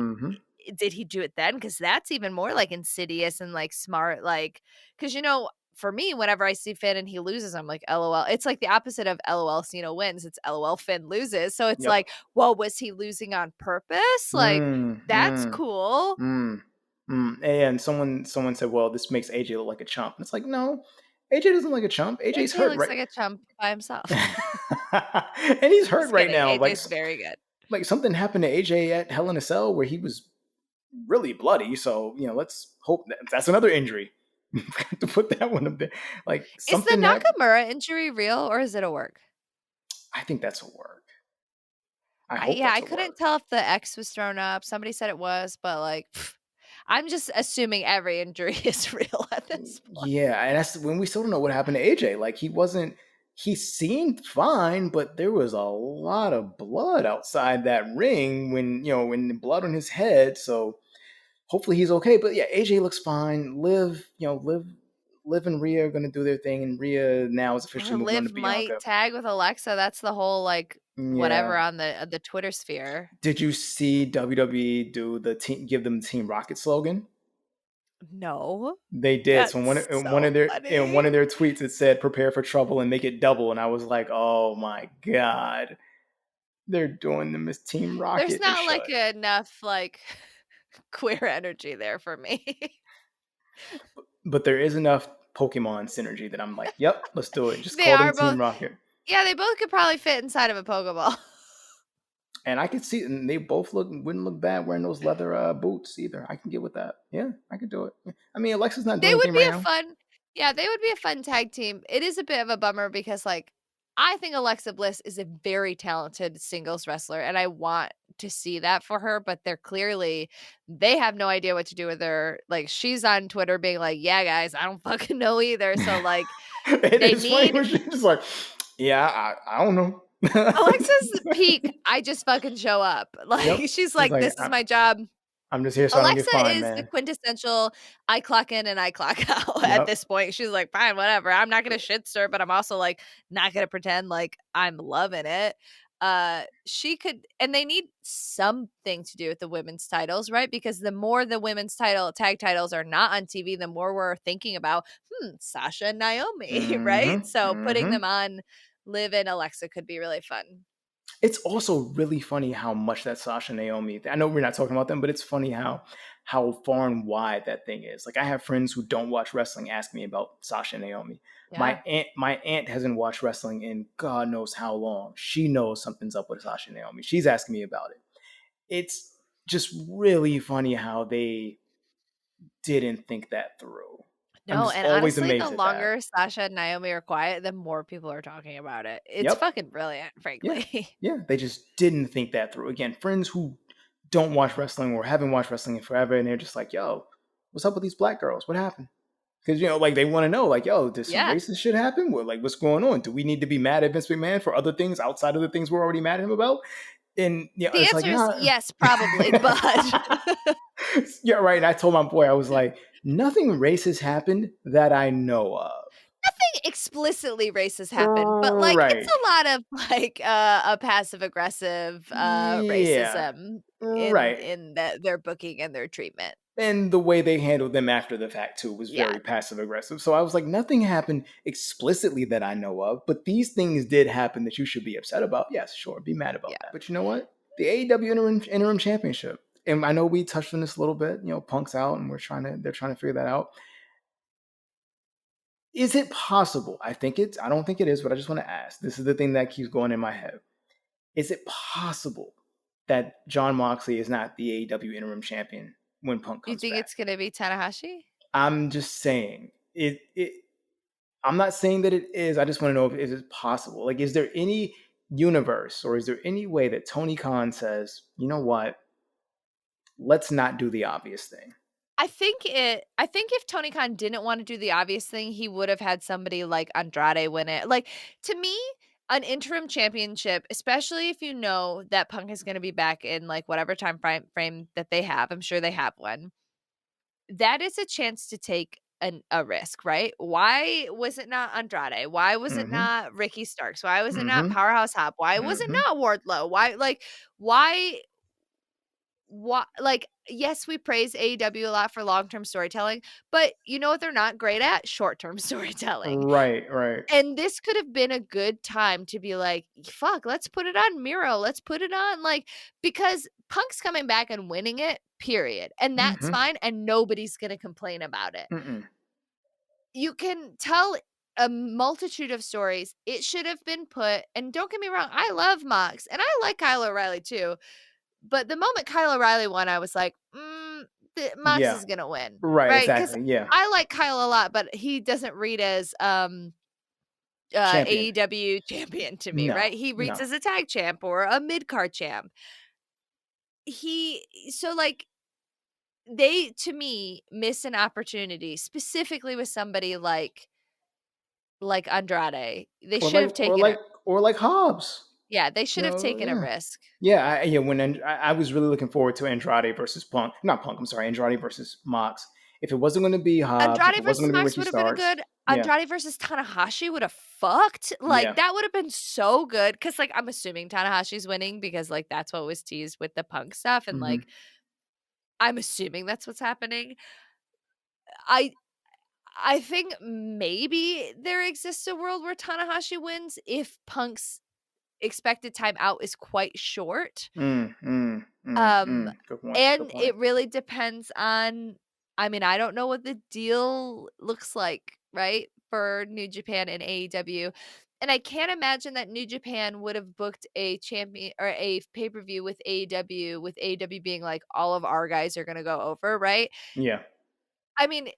did he do it then? Because that's even more like insidious and like smart. Like, because, for me, whenever I see Finn and he loses, I'm like, LOL. It's like the opposite of LOL Cena wins. It's LOL Finn loses. So it's like, well, was he losing on purpose? Like, that's cool. And someone said, well, this makes AJ look like a chump. And it's like, no, AJ doesn't look like a chump. AJ's hurt, looks like a chump by himself. And he's hurt right now. AJ's very good. Like something happened to AJ at Hell in a Cell where he was really bloody. So, let's hope that's another injury. To put that one up there. Like, is the Nakamura injury real or is it a work? I think that's a work. I couldn't tell if the X was thrown up. Somebody said it was, but like, I'm just assuming every injury is real at this point. Yeah, and that's when we still don't know what happened to AJ. Like, he seemed fine, but there was a lot of blood outside that ring when the blood on his head. So hopefully he's okay. But yeah, AJ looks fine. Liv and Rhea are going to do their thing, and Rhea now is officially moving on to Bianca. Liv might tag with Alexa. That's the whole whatever on the Twitter sphere. Did you see WWE do give them the Team Rocket slogan? No, they did. So in one of their tweets, it said "Prepare for trouble and make it double," and I was like, "Oh my god, they're doing them as Team Rocket." There's not enough queer energy there for me. But there is enough Pokemon synergy that I'm like, "Yep, let's do it." Just call them Team Rocket. Yeah, they both could probably fit inside of a Pokeball. And I could see, and they both wouldn't look bad wearing those leather boots either. I can get with that. Yeah, I could do it. I mean, Alexa's not doing anything right now. Yeah, they would be a fun tag team. It is a bit of a bummer because, I think Alexa Bliss is a very talented singles wrestler, and I want to see that for her, but they have no idea what to do with her. Like, she's on Twitter being like, yeah, guys, I don't fucking know either. So, she's like, yeah, I don't know. Alexa's peak, I just fucking show up. She's like, this is my job. I'm just here so I can get fine, Alexa is the quintessential I clock in and I clock out at this point. She's like, fine, whatever. I'm not going to shit stir, but I'm also not going to pretend like I'm loving it. She could, and they need something to do with the women's titles, right? Because the more the women's tag titles are not on TV, the more we're thinking about, Sasha and Naomi, right? So putting them on Liv and Alexa could be really fun. It's also really funny how much that Sasha and Naomi, I know we're not talking about them, but it's funny how far and wide that thing is. Like, I have friends who don't watch wrestling ask me about Sasha and Naomi. Yeah. My aunt hasn't watched wrestling in God knows how long. She knows something's up with Sasha and Naomi. She's asking me about it. it's just really funny how they didn't think that through. I'm No, just and always honestly, the amazed at that. longer Sasha and Naomi are quiet, the more people are talking about it. It's Yep. fucking brilliant, Yeah. frankly. Yeah. They just didn't think that through. Again, friends who don't watch wrestling or haven't watched wrestling in forever, and they're just like, yo, what's up with these black girls? What happened? Because, like, they want to know, like, yo, did some Yeah. racist shit happen? Like, what's going on? Do we need to be mad at Vince McMahon for other things outside of the things we're already mad at him about? And The it's like, answer is nah. yes, probably, but Yeah, right. And I told my boy, I was like, nothing racist happened that I know of. nothing explicitly racist happened, but, like, it's Right. a lot of, like, a passive aggressive, Yeah. racism Right. in their booking and their treatment. And the way they handled them after the fact too was Yeah, very passive aggressive. So I was like, nothing happened explicitly that I know of, but these things did happen that you should be upset about. Yes, sure, be mad about yeah. that. But you know what? The AEW interim championship, and I know we touched on this a little bit. Punk's out, and they're trying to figure that out. Is it possible? I don't think it is, but I just want to ask. This is the thing that keeps going in my head. Is it possible that Jon Moxley is not the AEW interim champion when Punk You comes think back? it's gonna be Tanahashi? I'm just saying I'm not saying that it is. I just want to know if it is possible. Like, is there any universe or is there any way that Tony Khan says, you know what? Let's not do the obvious thing. I think if Tony Khan didn't wanna do the obvious thing, he would have had somebody like Andrade win it. Like, to me, an interim championship, especially if you know that Punk is gonna be back in, like, whatever frame that they have, I'm sure they have one, that is a chance to take a risk, right? Why was it not Andrade? Why was it Mm-hmm. not Ricky Starks? Why was it not Mm-hmm. Powerhouse Hop? Why was it Mm-hmm. not Wardlow? Why like, yes, we praise AEW a lot for long-term storytelling, but you know what they're not great at? Short-term storytelling. Right, right. And this could have been a good time to be like, fuck, let's put it on Miro. Let's put it on, like, because Punk's coming back and winning it, period. And that's Mm-hmm. fine. And nobody's going to complain about it. Mm-mm. You can tell a multitude of stories. It should have been put, and don't get me wrong, I love Mox and I like Kyle O'Reilly too. But the moment Kyle O'Reilly won, I was like, Mox Yeah. is gonna win, Right, right? Because exactly. Yeah. I like Kyle a lot, but he doesn't read as Champion. AEW champion to me, No. right? He reads No. as a tag champ or a mid card champ. So like they to me miss an opportunity, specifically with somebody like Andrade. They Or should like have taken it. or like Hobbs. Yeah, they should have taken a Yeah. risk. Yeah, when I was really looking forward to Andrade versus Punk, not Punk. I'm sorry, Andrade versus Mox. If it wasn't going to be Hobbs, if Andrade it wasn't versus going to be Mox Ricky would have been a Starks, good. yeah, Andrade versus Tanahashi would have fucked. Like, yeah, that would have been so good. Because, like, I'm assuming Tanahashi's winning because, like, that's what was teased with the Punk stuff. And, hmm like, I'm assuming that's what's happening. I I think maybe there exists a world where Tanahashi wins if Punk's expected time out is quite short. Good point. Good And point. it really depends on, I mean, I don't know what the deal looks like, right, for New Japan and AEW. And I can't imagine that New Japan would have booked a champion or a pay-per-view with AEW being like, all of our guys are gonna go over, right? Yeah, I mean,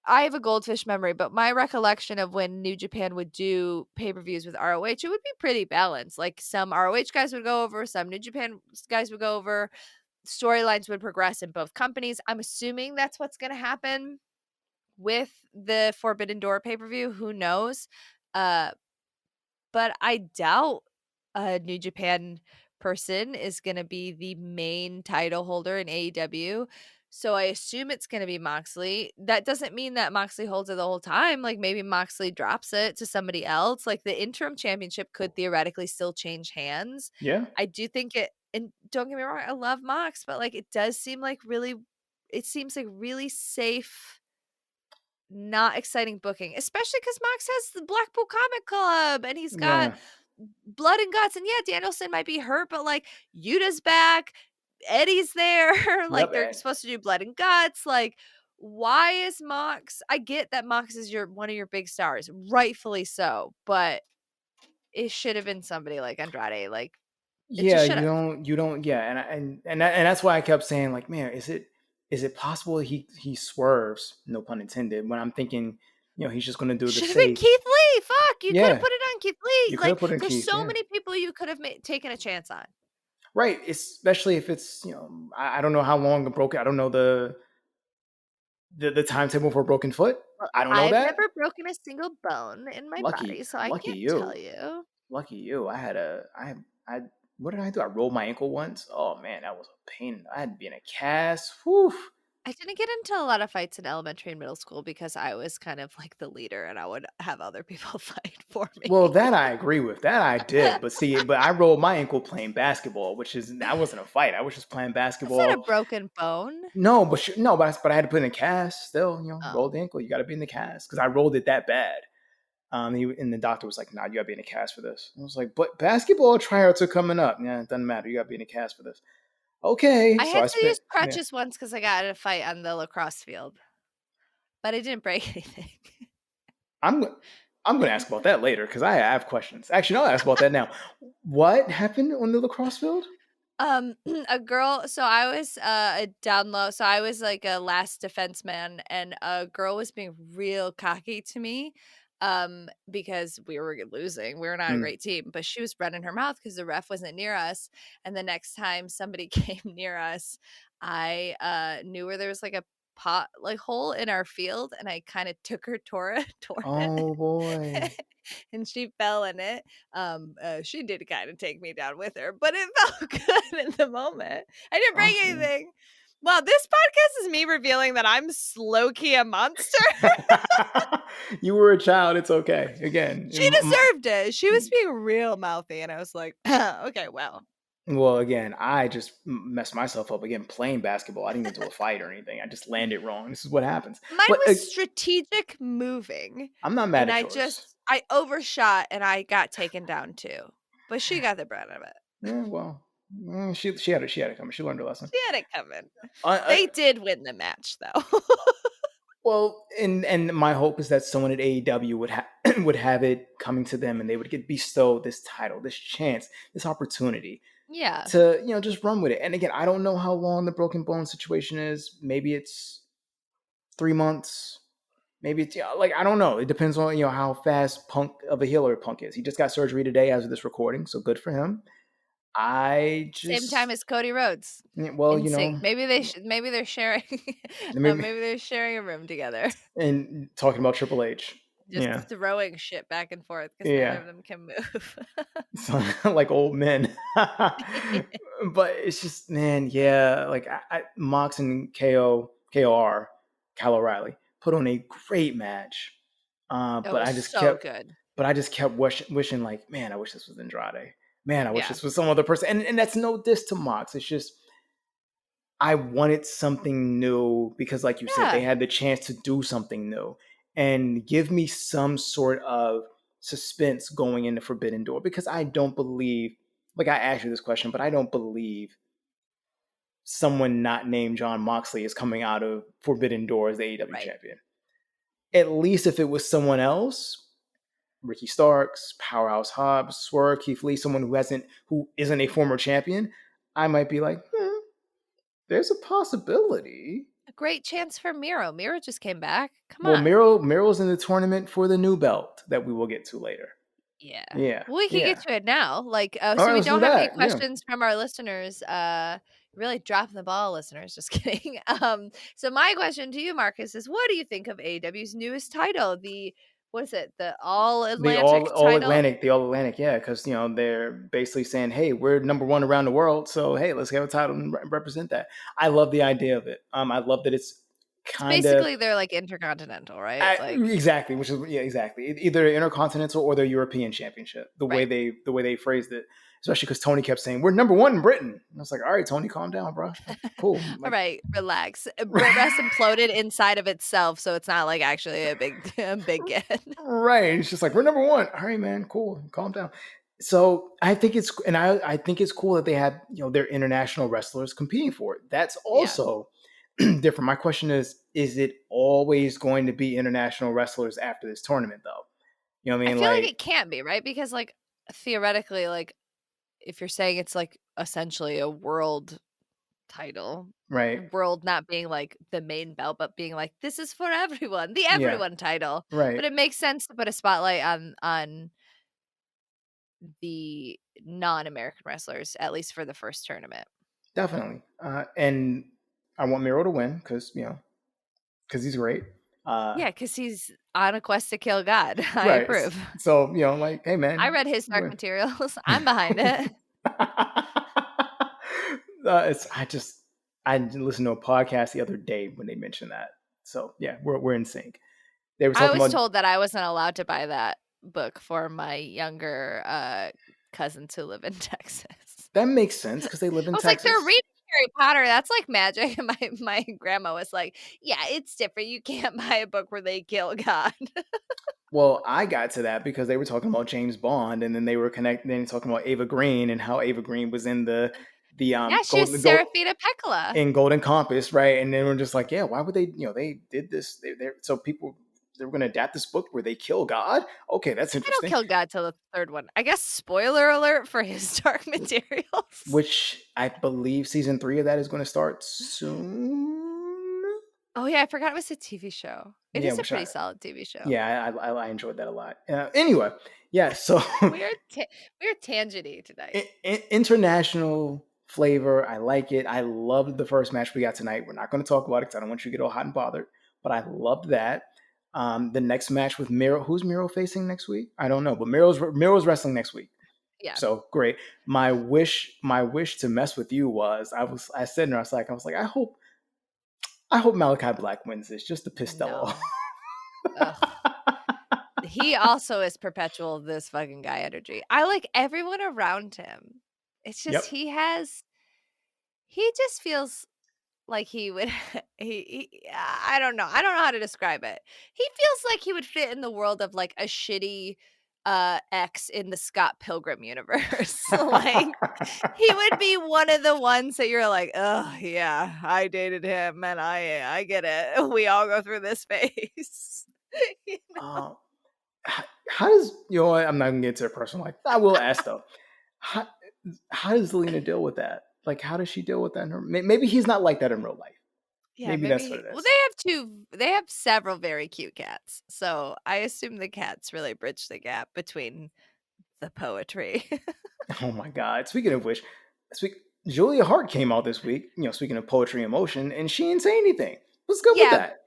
I have a goldfish memory, but my recollection of when New Japan would do pay-per-views with ROH, it would be pretty balanced. Like, some ROH guys would go over, some New Japan guys would go over, storylines would progress in both companies. I'm assuming that's what's going to happen with the Forbidden Door pay-per-view. Who knows? Uh, but I doubt a New Japan person is going to be the main title holder in AEW. So I assume it's going to be Moxley. That doesn't mean that Moxley holds it the whole time. Like, maybe Moxley drops it to somebody else. Like, the interim championship could theoretically still change hands. yeah, I do think it, and don't get me wrong, I love Mox, but like, it does seem like really, it seems like really safe, not exciting booking, especially because Mox has the Blackpool Comic Club and he's got yeah. blood and guts. And yeah, Danielson might be hurt, but like, Yuta's back, Eddie's there. Like, Yep. they're supposed to do blood and guts. Like, why is Mox? I get that Mox is one of your big stars, rightfully so, but it should have been somebody like Andrade. Like, Yeah, you don't. Yeah, and that's why I kept saying like, man, is it possible he swerves? No pun intended. When I'm thinking, he's just gonna do the Should have been safe. Keith Lee. Fuck, you could have Yeah, put it on Keith Lee. you could have Like, put in there's Keith. so Yeah, many people you could have taken a chance on. right. Especially if it's I don't know how long a broken. I don't know the timetable for a broken foot. Well, I don't know I've that. never broken a single bone in my body, so I Lucky can't tell you. you. Lucky you. I what did I do? I rolled my ankle once. Oh man, that was a pain. I had to be in a cast. Whew. I didn't get into a lot of fights in elementary and middle school because I was kind of like the leader and I would have other people fight for Well, me. that I agree with. That I did. But I rolled my ankle playing basketball, that wasn't a fight. I was just playing That's not a basketball. broken bone. No, but I had to put in a cast still, roll Oh. the ankle. You got to be in the cast because I rolled it that bad. And the doctor was like, "Nah, you got to be in a cast for this." I was like, "But basketball tryouts are coming up. Yeah, it doesn't matter. You got to be in a cast for this." Okay, I so had I to use spent. Yeah, crutches once because I got in a fight on the lacrosse field, but I didn't break anything. I'm I'm going to ask about that later because I have questions. Actually, no, I'll ask about that now. What happened on the lacrosse field? A girl, so I was down low, so I was like a last defense man, and a girl was being real cocky to me because we were losing. We were not a Mm. great team, but she was running her mouth because the ref wasn't near us. And the next time somebody came near us, I knew where there was like a pot like hole in our field, and I kind of took her toward Oh it. boy. And she fell in it. She did kind of take me down with her, but it felt good in the moment. I didn't break Awesome. anything. Well, this podcast is me revealing that I'm low key a monster. You were a child. It's okay. Again, She deserved it. She was being real mouthy, and I was like, okay, well. well, again, I just messed myself up again playing basketball. I didn't get into a fight or anything. I just landed wrong. This is what happens. Mine But was strategic moving, I'm not mad and at yours. I overshot, and I got taken down too. But she got the brunt of it. Yeah, well, she had it coming. She learned her lesson. She had it coming. Uh, uh, They did win the match, though. well, and my hope is that someone at AEW would have it coming to them, and they would get bestowed this title, this chance, this opportunity Yeah. to just run with it. And again, I don't know how long the broken bone situation is. Maybe it's 3 months. Maybe it's like I don't know. It depends on how fast Punk of a healer Punk is. He just got surgery today as of this recording, so good for him. I Same time just as Cody Rhodes. well, In sync. Maybe maybe they're sharing maybe, maybe they're sharing a room together. and talking about Triple H. Just Yeah, throwing shit back and forth because neither yeah, of them can move. so, like old men. But it's just man, yeah. Like Mox and KOR, Kyle O'Reilly put on a great match. It But was I just so kept good. wishing like, man, I wish this was Andrade. Man, I wish Yeah. this was some other person. And that's no diss to Mox. It's just I wanted something new because, like you said, they Yeah. had the chance to do something new and give me some sort of suspense going into Forbidden Door because I don't believe, like I asked you this question, but I don't believe someone not named John Moxley is coming out of Forbidden Door as the AEW Right. champion. At least if it was someone else, Ricky Starks, Powerhouse Hobbs, Swerve, Keith Lee, someone who isn't a former champion, I might be like, there's a possibility. A great chance for Miro. Miro just came back. Come Well, on. Miro's in the tournament for the new belt that we will get to later. Yeah. Yeah. Well, we can get to it now. Like, All so right, we let's do don't have any that. Yeah. questions from our listeners. Really dropping the ball, listeners. Just kidding. So my question to you, Marcus, is what do you think of AEW's newest title? What is it? The All Atlantic title? The All Atlantic, yeah, because they're basically saying, hey, we're number one around the world, so hey, let's have a title and represent that. I love the idea of it. I love that it's kind of basically they're like intercontinental, right? exactly, which is exactly either intercontinental or the European Championship. The way they phrased it, especially because Tony kept saying we're number one in Britain. And I was like, all right, Tony, calm down, bro. Cool. All right, relax. Rest imploded inside of itself, so it's not like actually a big get. Right. It's just like we're number one. All right, man. Cool. Calm down. So I think I think it's cool that they have their international wrestlers competing for it. That's also different. My question is it always going to be international wrestlers after this tournament though? You know what I mean? I feel like it can't be, right? Because like theoretically, like if you're saying it's like essentially a world title, Right. world not being like the main belt, but being like, this is for everyone, the Yeah. everyone title. Right. But it makes sense to put a spotlight on the non-American wrestlers, at least for the first tournament. Definitely. And I want Miro to win because he's great. Yeah, because he's on a quest to kill God. I Right. approve. So, like, hey, man. I read his Dark Materials. I'm behind it. I listened to a podcast the other day when they mentioned that. So yeah, we're in sync. They were I talking was about. told that I wasn't allowed to buy that book for my younger cousins who live in Texas. That makes sense because they live in I was Texas. like, they're reading Harry Potter. That's like magic. And my grandma was like, yeah, it's different. You can't buy a book where they kill God. Well, I got to that because they were talking about James Bond, and then they were talking about Ava Green and how Ava Green was in the Yeah, she was Serafina Pekkala in Golden Compass, right? And they were just like, yeah, why would they? They did this. So people they were going to adapt this book where they kill God. Okay, that's interesting. They don't kill God till the third one. I guess spoiler alert for his Dark Materials, which I believe season 3 of that is going to start soon. Oh yeah, I forgot it was a TV show. It is a pretty solid TV show. Yeah, I enjoyed that a lot. Anyway, yeah, so we're tangenty tonight. International flavor, I like it. I loved the first match we got tonight. We're not going to talk about it because I don't want you to get all hot and bothered, but I loved that. The next match with Miro, who's Miro facing next week? I don't know, but Miro's wrestling next week. Yeah. So great. My wish to mess with you was I said and I was like I hope Malachi Black wins this just to piss Stella off. He also is perpetual this fucking guy energy. I like everyone around him. It's just he just feels like he would I don't know. I don't know how to describe it. He feels like he would fit in the world of like a shitty X in the Scott Pilgrim universe. Like he would be one of the ones that you're like, oh yeah, I dated him and I get it. We all go through this phase. You know? How does I'm not gonna get to a personal life. I will ask though. How does Zelina deal with that? Like, how does she deal with that in her? Maybe he's not like that in real life. Yeah, maybe that's what it is. Well, they have several very cute cats. So I assume the cats really bridge the gap between the poetry. Oh my God. Speaking of which, Julia Hart came out this week, speaking of poetry and emotion, and she didn't say anything. What's good with that?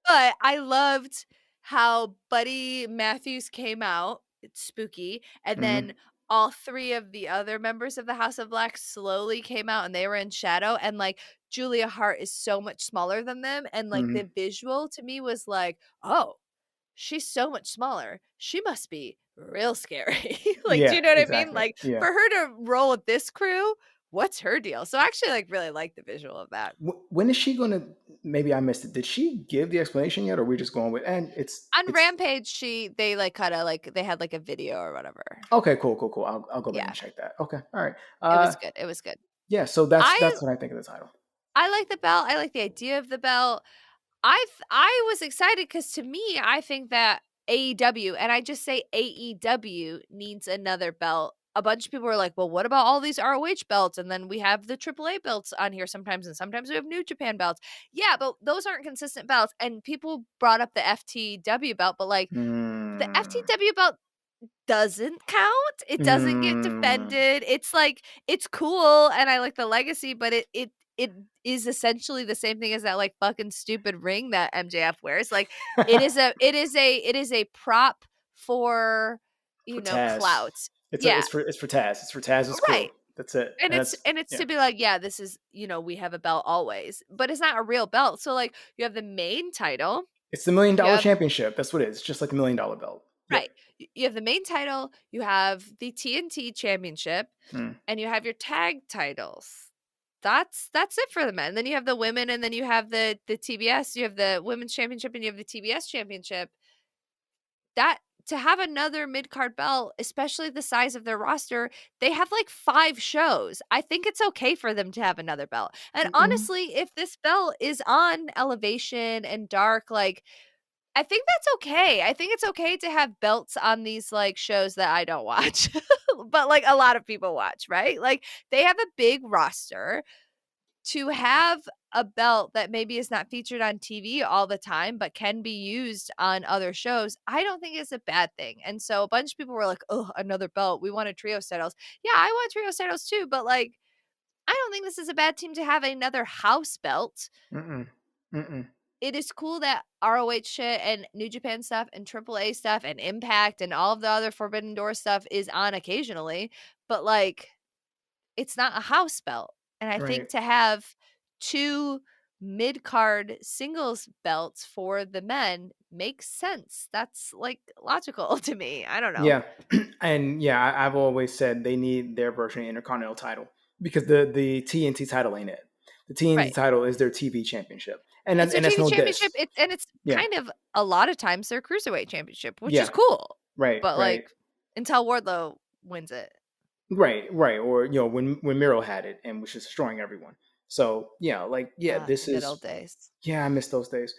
But I loved how Buddy Matthews came out. It's spooky. And then all 3 of the other members of the House of Black slowly came out and they were in shadow. And like Julia Hart is so much smaller than them. And like the visual to me was like, oh, she's so much smaller. She must be real scary. Like, do you know what I mean? Like for her to roll with this crew, what's her deal? So I actually like really like the visual of that. When is she going to, maybe I missed it. Did she give the explanation yet? Or are we just going with, and it's on Rampage, they like kind of like, they had like a video or whatever. Okay, cool. I'll go back and check that. Okay. All right. It was good. Yeah. So that's what I think of the title. I like the belt. I like the idea of the belt. I was excited because to me, I think that AEW, and I just say AEW needs another belt. A bunch of people were like, well, what about all these ROH belts? And then we have the AAA belts on here sometimes, and sometimes we have New Japan belts. Yeah, but those aren't consistent belts. And people brought up the FTW belt, but like the FTW belt doesn't count. It doesn't get defended. It's like, it's cool, and I like the legacy, but it is essentially the same thing as that like fucking stupid ring that MJF wears. Like it is a prop for Taz. clout. It's for Taz. It's for Taz's crew. That's it. And it's to be like, yeah, this is, we have a belt always, but it's not a real belt. So like you have the main title. It's the $1 million championship. That's what it is. It's just like $1 million belt. Right. Yep. You have the main title, you have the TNT championship, and you have your tag titles. That's it for the men. Then you have the women, and then you have the TBS. You have the women's championship, and you have the TBS championship. That to have another mid-card belt, especially the size of their roster, they have like 5 shows. I think it's okay for them to have another belt. And honestly, if this belt is on Elevation and Dark, like I think that's okay. I think it's okay to have belts on these, like, shows that I don't watch, but, like, a lot of people watch, right? Like, they have a big roster. To have a belt that maybe is not featured on TV all the time, but can be used on other shows, I don't think it's a bad thing. And so a bunch of people were like, "Oh, another belt. We wanted trios titles." Yeah, I want trios titles too, but, like, I don't think this is a bad team to have another house belt. Mm-mm. Mm-mm. It is cool that ROH shit and New Japan stuff and AAA stuff and Impact and all of the other Forbidden Door stuff is on occasionally, but, like, it's not a house belt. And I Right. think to have 2 mid-card singles belts for the men makes sense. That's, like, logical to me. I don't know. Yeah. And yeah, I've always said they need their version of the Intercontinental title because the TNT title ain't it. The TNT Right. title is their TV championship. It's their That's TV no championship. diss. It's Yeah. kind of a lot of times their cruiserweight championship, which is Yeah. cool. Right. But, Right. like, until Wardlow wins it. Right. Right. Or when Miro had it and was just destroying everyone. So yeah, like this Good old is days. I miss those days.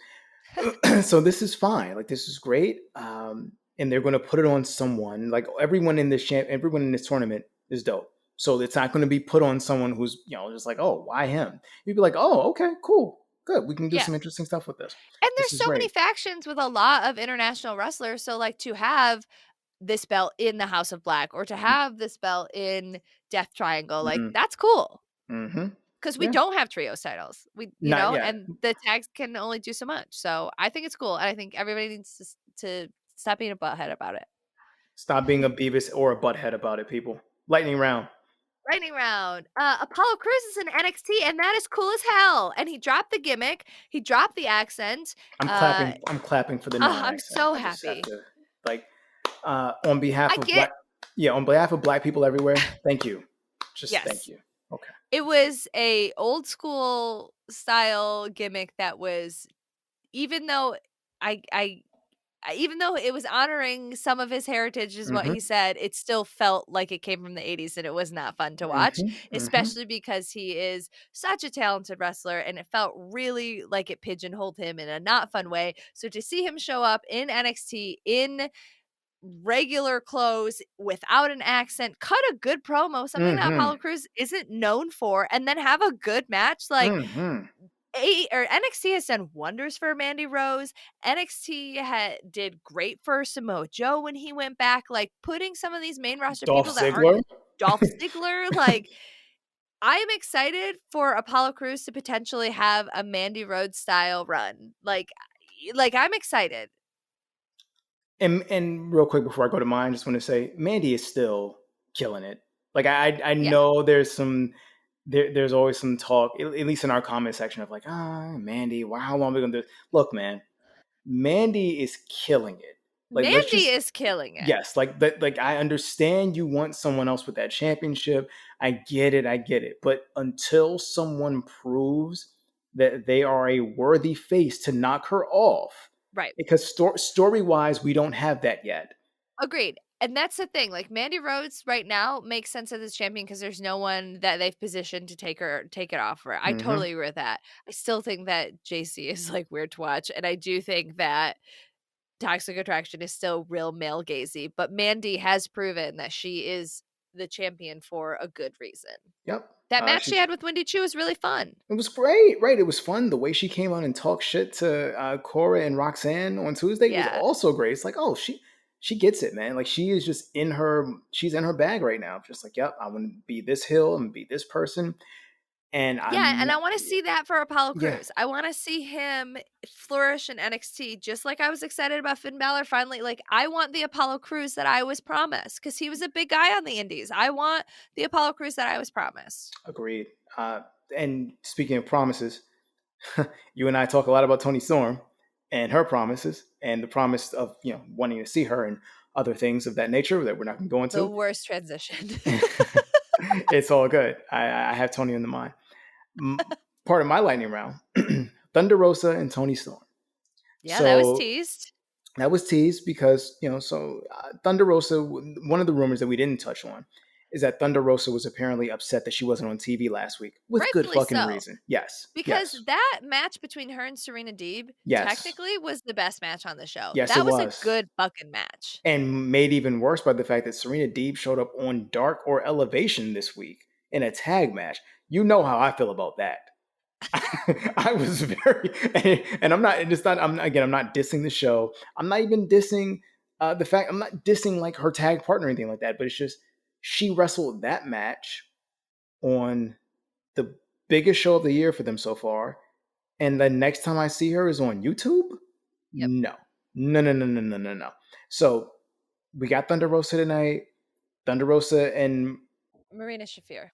So this is fine. Like this is great. And they're going to put it on someone. Like everyone in this tournament is dope. So it's not going to be put on someone who's just like, oh, why him? You'd be like, oh, okay, cool, good. We can do Yeah. some interesting stuff with this. And This there's is so many great. factions with a lot of international wrestlers, so, like, to have this belt in the House of Black or to have this belt in Death Triangle, like, Mm-hmm. that's cool. Mm-hmm. Because we Yeah. don't have trios titles. Not yet. And the tags can only do so much. So I think it's cool. And I think everybody needs to stop being a butthead about it. Stop being a Beavis or a butthead about it, people. Lightning round. Lightning round. Apollo Crews is in NXT, and that is cool as hell. And he dropped the gimmick. He dropped the accent. I'm clapping. I'm clapping for the I'm non-accent. so I just have happy. to like on behalf I of get. on behalf of black people everywhere. Thank you. Just thank Yes. you. Okay. It was a old school style gimmick that was, even though I even though it was honoring some of his heritage is what Mm-hmm. he said, it still felt like it came from the 80s and it was not fun to watch, Mm-hmm. Mm-hmm. especially because he is such a talented wrestler and it felt really like it pigeonholed him in a not fun way. So to see him show up in NXT in regular clothes without an accent, cut a good promo, something that Mm-hmm. Apollo Crews isn't known for, and then have a good match. Like, Mm-hmm. NXT has done wonders for Mandy Rose. NXT did great for Samoa Joe when he went back. Like, putting some of these main roster Dolph people that aren't Ziggler. Dolph Ziggler, like, I am excited for Apollo Crews to potentially have a Mandy Rhodes style run. Like I'm excited. And real quick before I go to mine, I just want to say Mandy is still killing it. Like I Yeah. know there's always some talk, at least in our comment section, of like, Mandy, how long are we gonna do this? Look, man, Mandy is killing it. Like let's Mandy just is killing it. yes, like that. Like I understand you want someone else with that championship. I get it. But until someone proves that they are a worthy face to knock her off, Right. because story wise, we don't have that yet. Agreed. And that's the thing. Like, Mandy Rhodes right now makes sense as this champion because there's no one that they've positioned to take it off her. I Mm-hmm. totally agree with that. I still think that JC is like weird to watch, and I do think that Toxic Attraction is still real male gazy. But Mandy has proven that she is the champion for a good reason. Yep. That match she had with Wendy Chu was really fun. It was great, right? It was fun. The way she came out and talked shit to Cora and Roxanne on Tuesday was Yeah. also great. It's like, oh, she gets it, man. Like she's in her bag right now. Just like, yep, I want to be this hill and be this person. And And I want to see that for Apollo yeah, Crews. I want to see him flourish in NXT, just like I was excited about Finn Balor finally. Like, I want the Apollo Crews that I was promised because he was a big guy on the Indies. I want the Apollo Crews that I was promised. agreed. And speaking of promises, you and I talk a lot about Toni Storm and her promises and the promise of wanting to see her and other things of that nature that we're not going to go into. The worst transition. It's all good. I have Toni in the mind. Part of my lightning round, Thunder Rosa and Toni Storm. Yeah, so, that was teased. That was teased because Thunder Rosa. One of the rumors that we didn't touch on is that Thunder Rosa was apparently upset that she wasn't on TV last week with good Rightfully fucking so. reason. Yes. Because Yes. that match between her and Serena Deeb Yes. technically was the best match on the show. Yes, it That was a was. good fucking match. And made even worse by the fact that Serena Deeb showed up on Dark or Elevation this week in a tag match. You know how I feel about that. I was very, and I'm not. It's not. I'm not dissing the show. I'm not even dissing the fact. I'm not dissing like her tag partner or anything like that. But it's just she wrestled that match on the biggest show of the year for them so far, and the next time I see her is on YouTube. Yep. No, no, no, no, no, no, no, no. So we got Thunder Rosa tonight. Thunder Rosa and Marina Shafir,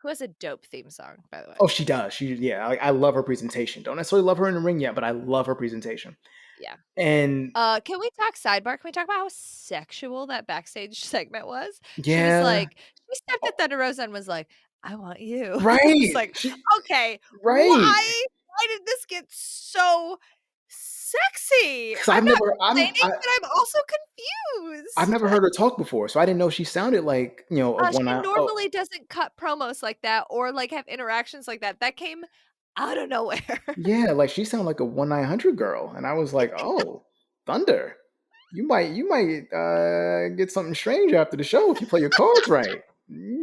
who has a dope theme song, by the way. oh, she does. I love her presentation. Don't necessarily love her in the ring yet, but I love her presentation. Yeah. And Can we talk sidebar? Can we talk about how sexual that backstage segment was? She was yeah, like, she stepped at Thunder Rosa and was like, "I want you." It's right. like, okay, Right. why did this get so sexy? Because I'm not complaining, but I'm also confused. I've never heard her talk before, so I didn't know she sounded like, a one She eye. Oh, normally doesn't cut promos like that or like have interactions like that. That came out of nowhere. yeah, like she sounded like a 1-900 girl, and I was like, oh, Thunder, you might get something strange after the show if you play your cards right.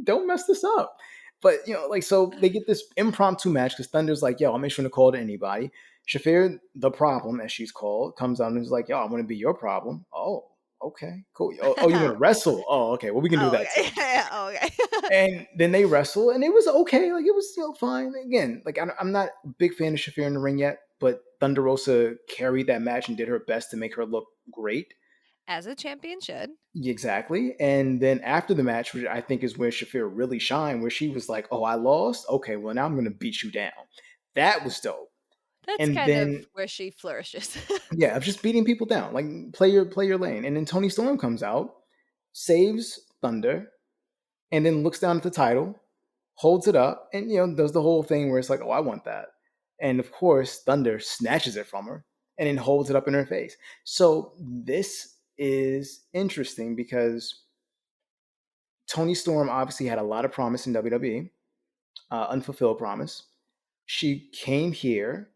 Don't mess this up. But like so they get this impromptu match because Thunder's like, yo, I'll make sure to call to anybody. Shafir, the problem, as she's called, comes out and is like, yo, I want to be your problem. Oh, okay, cool. Oh, you want to wrestle? Oh, okay. Well, we can do that too. Okay. Yeah, okay. And then they wrestle, and it was okay. Like it was fine. Again, like I'm not a big fan of Shafir in the ring yet, but Thunder Rosa carried that match and did her best to make her look great. As a champion should. Exactly. And then after the match, which I think is where Shafir really shined, where she was like, "Oh, I lost. Okay, well now I'm going to beat you down." That was dope. That's And kind of then where she flourishes. yeah, of just beating people down, like play your lane. And then Tony Storm comes out, saves Thunder, and then looks down at the title, holds it up, and does the whole thing where it's like, oh, I want that. And of course, Thunder snatches it from her and then holds it up in her face. So this is interesting because Tony Storm obviously had a lot of promise in WWE, unfulfilled promise. She came here,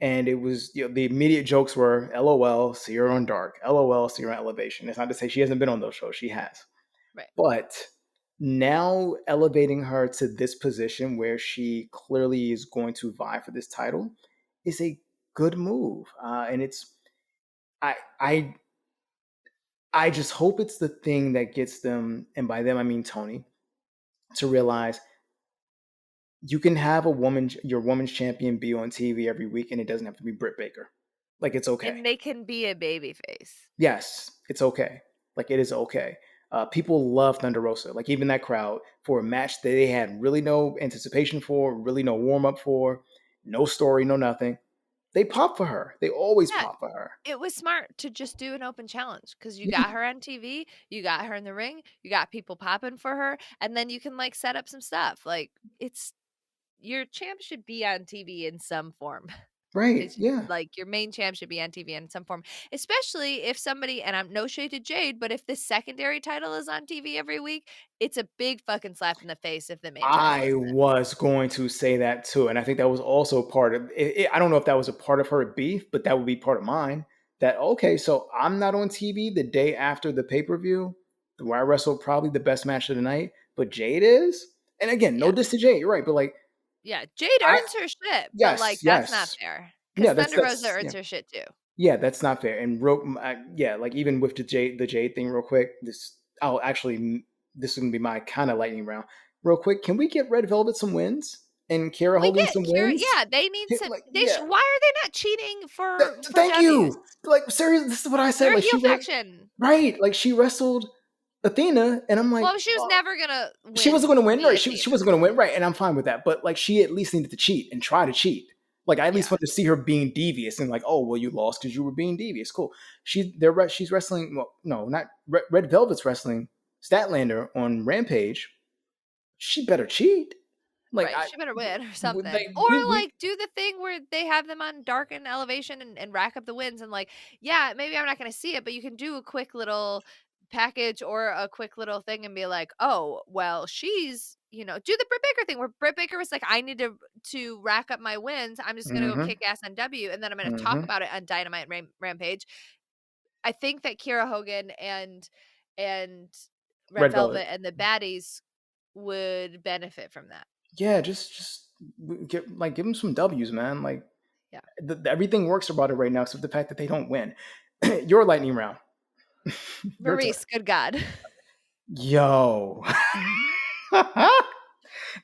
and it was the immediate jokes were, "LOL, see her on Dark. LOL, see her on Elevation." It's not to say she hasn't been on those shows; she has. Right. But now elevating her to this position where she clearly is going to vie for this title is a good move, and it's I I I just hope it's the thing that gets them, and by them I mean Tony, to realize you can have your woman's champion be on TV every week, and it doesn't have to be Britt Baker. Like it's okay. And they can be a babyface. Yes, it's okay. Like it is okay. People love Thunder Rosa. Like even that crowd for a match that they had really no anticipation for, really no warm up for, no story, no nothing. They pop for her. They always Yeah. pop for her. It was smart to just do an open challenge because you Yeah. got her on TV, you got her in the ring, you got people popping for her, and then you can like set up some stuff. Like it's your champ should be on TV in some form. Right. It's Yeah. like your main champ should be on TV in some form, especially if somebody, and I'm no shade to Jade, but if the secondary title is on TV every week, it's a big fucking slap in the face if the main title I isn't. was going to say that too, and I think that was also part of it. I don't know if that was a part of her beef, but that would be part of mine. That okay, so I'm not on TV the day after the pay per view, where I wrestled probably the best match of the night, but Jade is. And again, no Yeah. diss to Jade, you're right, but like, Yeah, Jade I earns her shit, but like yes, that's not yes, fair because yeah, Thunder Rosa yeah. earns her shit too. Yeah, that's not fair. And yeah, like even with the Jade thing, real quick. This is gonna be my kind of lightning round. Real quick, can we get Red Velvet some wins and Kara We Hogan get some Kira, wins? yeah, they need some. Like, They yeah. why are they not cheating for Thank W's? you. Like seriously, this is what I said. They're a Like heel faction. right. Like she wrestled Athena, and I'm like, Well, she was never gonna she wasn't win. going to win, The right? She Athena. wasn't going to win, right? And I'm fine with that. But like, she at least needed to cheat and try to cheat. Like, I at least Yeah. want to see her being devious and like, oh, well, you lost because you were being devious. Cool. She's wrestling. Well, no, not Red Velvet's wrestling Statlander on Rampage. She better cheat. Like, Right, she better win or something. like Or we like do the thing where they have them on Dark and Elevation and rack up the wins and like, yeah, maybe I'm not gonna see it, but you can do a quick little package or a quick little thing and be like, oh, well, she's, do the Britt Baker thing where Britt Baker was like, I need to rack up my wins. I'm just going to go kick ass on W. And then I'm going to talk about it on Dynamite Rampage. I think that Kiera Hogan and Red Velvet and the baddies would benefit from that. Yeah, just give them some W's, man. Like, yeah, everything works about it right now. So the fact that they don't win, your lightning round. Maryse, good God. Yo.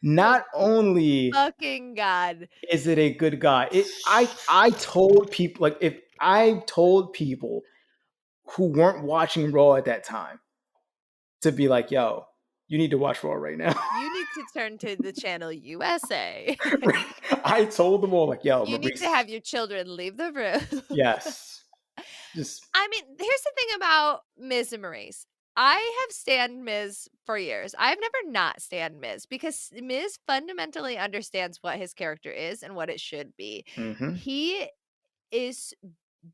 Not only fucking God is it a good guy. I told people, like, if I told people who weren't watching Raw at that time to be like, yo, you need to watch Raw right now. You need to turn to the channel USA. I told them all, like, yo, you need to have your children leave the room. Yes. I mean, here's the thing about Miz and Maryse. I have stan Miz for years. I've never not stan Miz because Miz fundamentally understands what his character is and what it should be. He is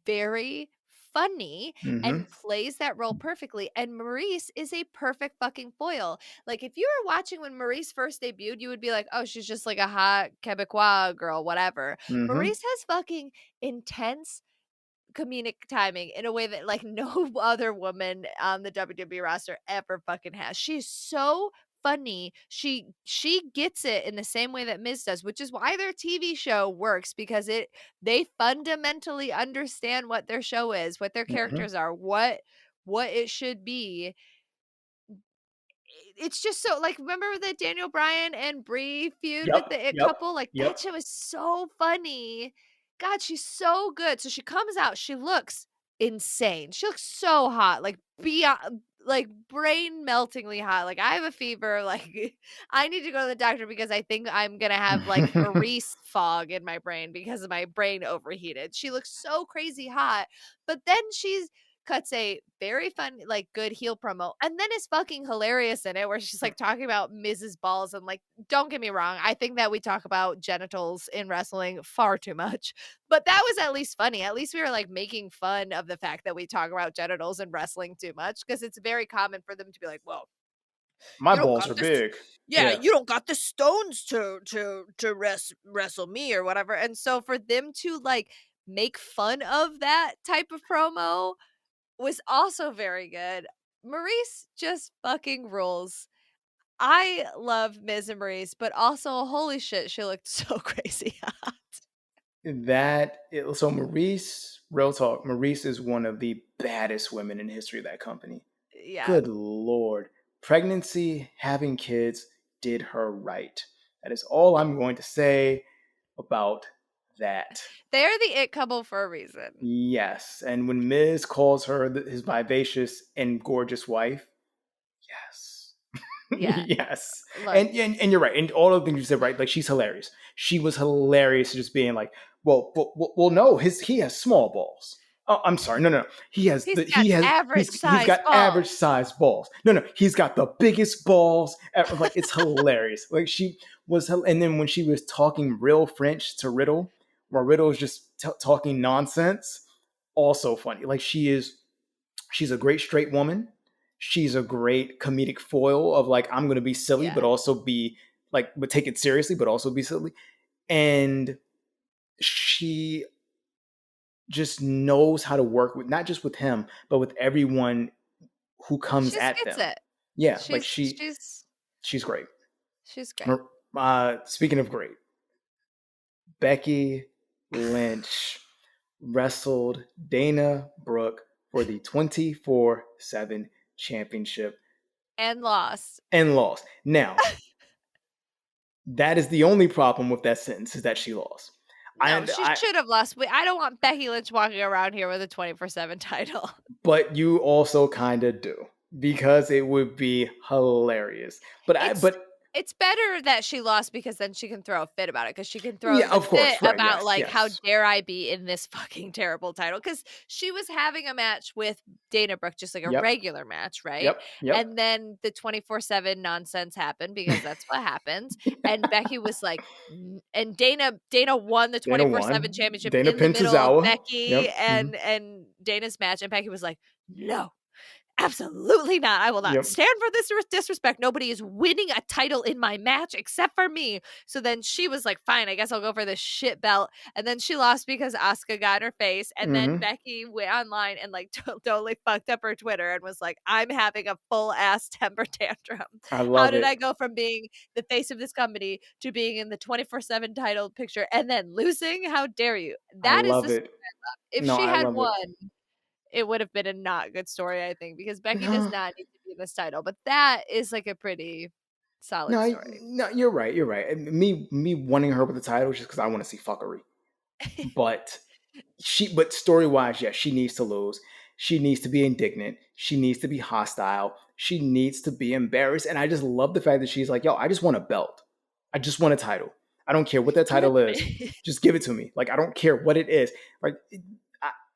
very funny and plays that role perfectly, and Maryse is a perfect fucking foil. Like, if you were watching when Maryse first debuted, you would be like, oh, she's just like a hot Quebecois girl, whatever. Maryse has fucking intense comedic timing in a way that like no other woman on the WWE roster ever fucking has. She's so funny. She gets it in the same way that Miz does, which is why their TV show works, because they fundamentally understand what their show is, what their characters are, what it should be. It's just so, like, remember the Daniel Bryan and Brie feud with the It couple? Like, that shit was so funny. God, she's so good. So she comes out, she looks insane. She looks so hot, like beyond, like brain meltingly hot. Like, I have a fever. Like, I need to go to the doctor because I think I'm gonna have like Maryse fog in my brain because of my brain overheated. She looks so crazy hot, but then she's cuts a very fun, like, good heel promo, and then is fucking hilarious in it, where she's like talking about Mrs. Balls. And like, don't get me wrong, I think that we talk about genitals in wrestling far too much, but that was at least funny. At least we were like making fun of the fact that we talk about genitals in wrestling too much, because it's very common for them to be like, well, my balls are big. Yeah, you don't got the stones to wrestle me or whatever. And so for them to like make fun of that type of promo was also very good. Maryse just fucking rules. I love Miz and Maryse, but also, holy shit, she looked so crazy hot. So Maryse, real talk, Maryse is one of the baddest women in the history of that company. Yeah. Good Lord. Pregnancy, having kids did her right. That is all I'm going to say about that. They're the it couple for a reason. Yes. And when Miz calls her his vivacious and gorgeous wife, yes. Yeah. Yes. And you're right. And all of the things you said, right? Like, she's hilarious. She was hilarious just being like, well, no, he has small balls. Oh, I'm sorry. No. He's got average size balls. No. He's got the biggest balls ever. Like, it's hilarious. Like, she was, and then when she was talking real French to Riddle, where Riddle is just talking nonsense, also funny. Like, she's a great straight woman. She's a great comedic foil of like, I'm going to be silly, but also be like, but take it seriously, but also be silly. And she just knows how to work with, not just with him, but with everyone who comes at them. It. Yeah. She's great. She's great. Speaking of great, Becky Lynch wrestled Dana Brooke for the 24/7 championship. And lost. Now, that is the only problem with that sentence, is that she lost. No, she should have lost. I don't want Becky Lynch walking around here with a 24/7 title. But you also kind of do, because it would be hilarious. It's better that she lost, because then she can throw a fit about it, because she can throw a fit about how dare I be in this fucking terrible title, because she was having a match with Dana Brooke, just like a regular match, right? Yep. And then the 24/7 nonsense happened, because that's what happens. And Becky was like, and Dana won the 24/7 championship Dana in the middle of Becky and Dana's match, and Becky was like, no. absolutely not. I will not Yep. stand for this disrespect. Nobody is winning a title in my match except for me. So then she was like, fine, I guess I'll go for this shit belt. And then she lost because Asuka got in her face. And then Becky went online and like totally fucked up her Twitter and was like, I'm having a full ass temper tantrum. I love How did it. I go from being the face of this company to being in the 24/7 title picture and then losing? How dare you? That is love the it. if No, she I had love it. won, it would have been a not good story, I think, because Becky does No. not need to be in this title. But that is like a pretty solid No, story. no, you're right. You're right. And me wanting her with the title just because I want to see fuckery. But story wise, yes, she needs to lose. She needs to be indignant. She needs to be hostile. She needs to be embarrassed. And I just love the fact that she's like, yo, I just want a belt. I just want a title. I don't care what that title is. Just give it to me. Like, I don't care what it is. Like,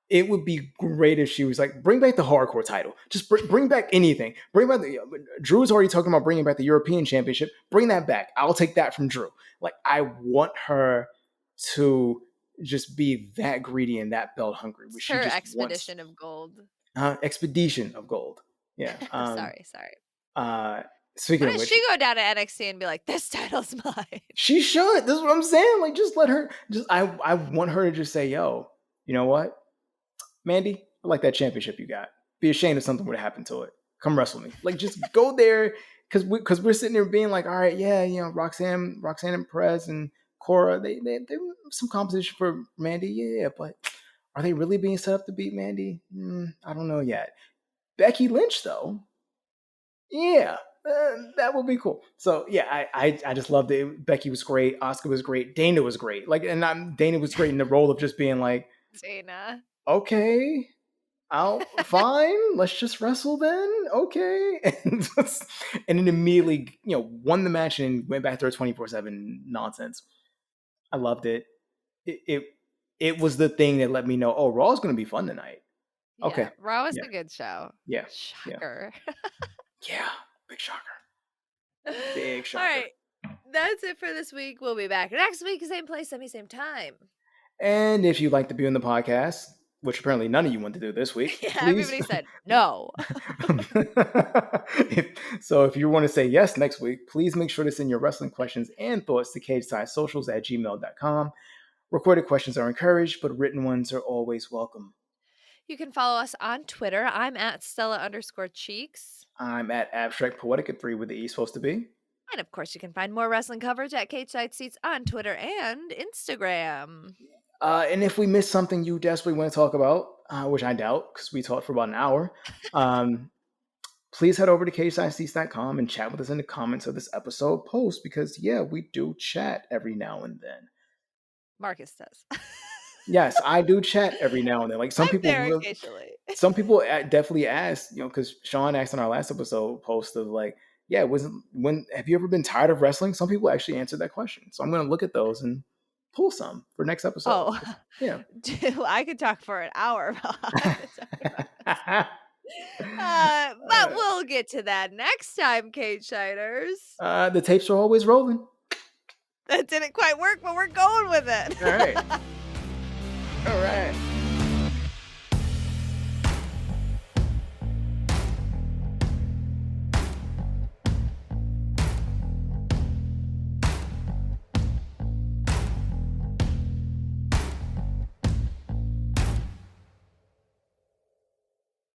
it would be great if she was like, bring back the hardcore title. Just bring back anything. Bring back Drew's already talking about bringing back the European Championship. Bring that back. I'll take that from Drew. Like, I want her to just be that greedy and that belt hungry. It's her expedition of gold. Expedition of gold. Yeah. Sorry. Speaking Why of does which, she go down to NXT and be like, this title's mine? She should. This is what I'm saying. Like, just let her. I want her to just say, yo, you know what? Mandy, I like that championship you got. Be ashamed if something would have happened to it. Come wrestle me. Like, just go there because we're sitting there being like, all right, yeah, you know, Roxanne and Perez and Cora, they some competition for Mandy, yeah, but are they really being set up to beat Mandy? I don't know yet. Becky Lynch, though, yeah, that would be cool. So yeah, I just loved it. Becky was great. Asuka was great. Dana was great. Like, and Dana was great in the role of just being like, Dana. Okay, fine. Let's just wrestle then. Okay, and then immediately, won the match and went back to her 24/7 nonsense. I loved it. It was the thing that let me know, oh, Raw is going to be fun tonight. Okay, yeah, Raw was a good show. Yeah, shocker. Yeah, big shocker. Big shocker. All right, that's it for this week. We'll be back next week, same place, same time. And if you'd like to be on the podcast, which apparently none of you want to do this week. Yeah, please. Everybody said no. So if you want to say yes next week, please make sure to send your wrestling questions and thoughts to cagesidesocials@gmail.com. Recorded questions are encouraged, but written ones are always welcome. You can follow us on Twitter. I'm at Stella_Cheeks. I'm at Abstract Poetic at 3 with the E supposed to be. And of course, you can find more wrestling coverage at Cage Side Seats on Twitter and Instagram. And if we missed something you desperately want to talk about, which I doubt because we talked for about an hour, please head over to cagesideseats.com and chat with us in the comments of this episode post because, yeah, we do chat every now and then. Marcus does. Yes, I do chat every now and then. Like some people, some people definitely ask, because Sean asked on our last episode post of like, yeah, have you ever been tired of wrestling? Some people actually answered that question. So I'm going to look at those and pull some for next episode. Oh, yeah. I could talk for an hour about but we'll get to that next time, Cage Siders. The tapes are always rolling. That didn't quite work, but we're going with it. All right. All right.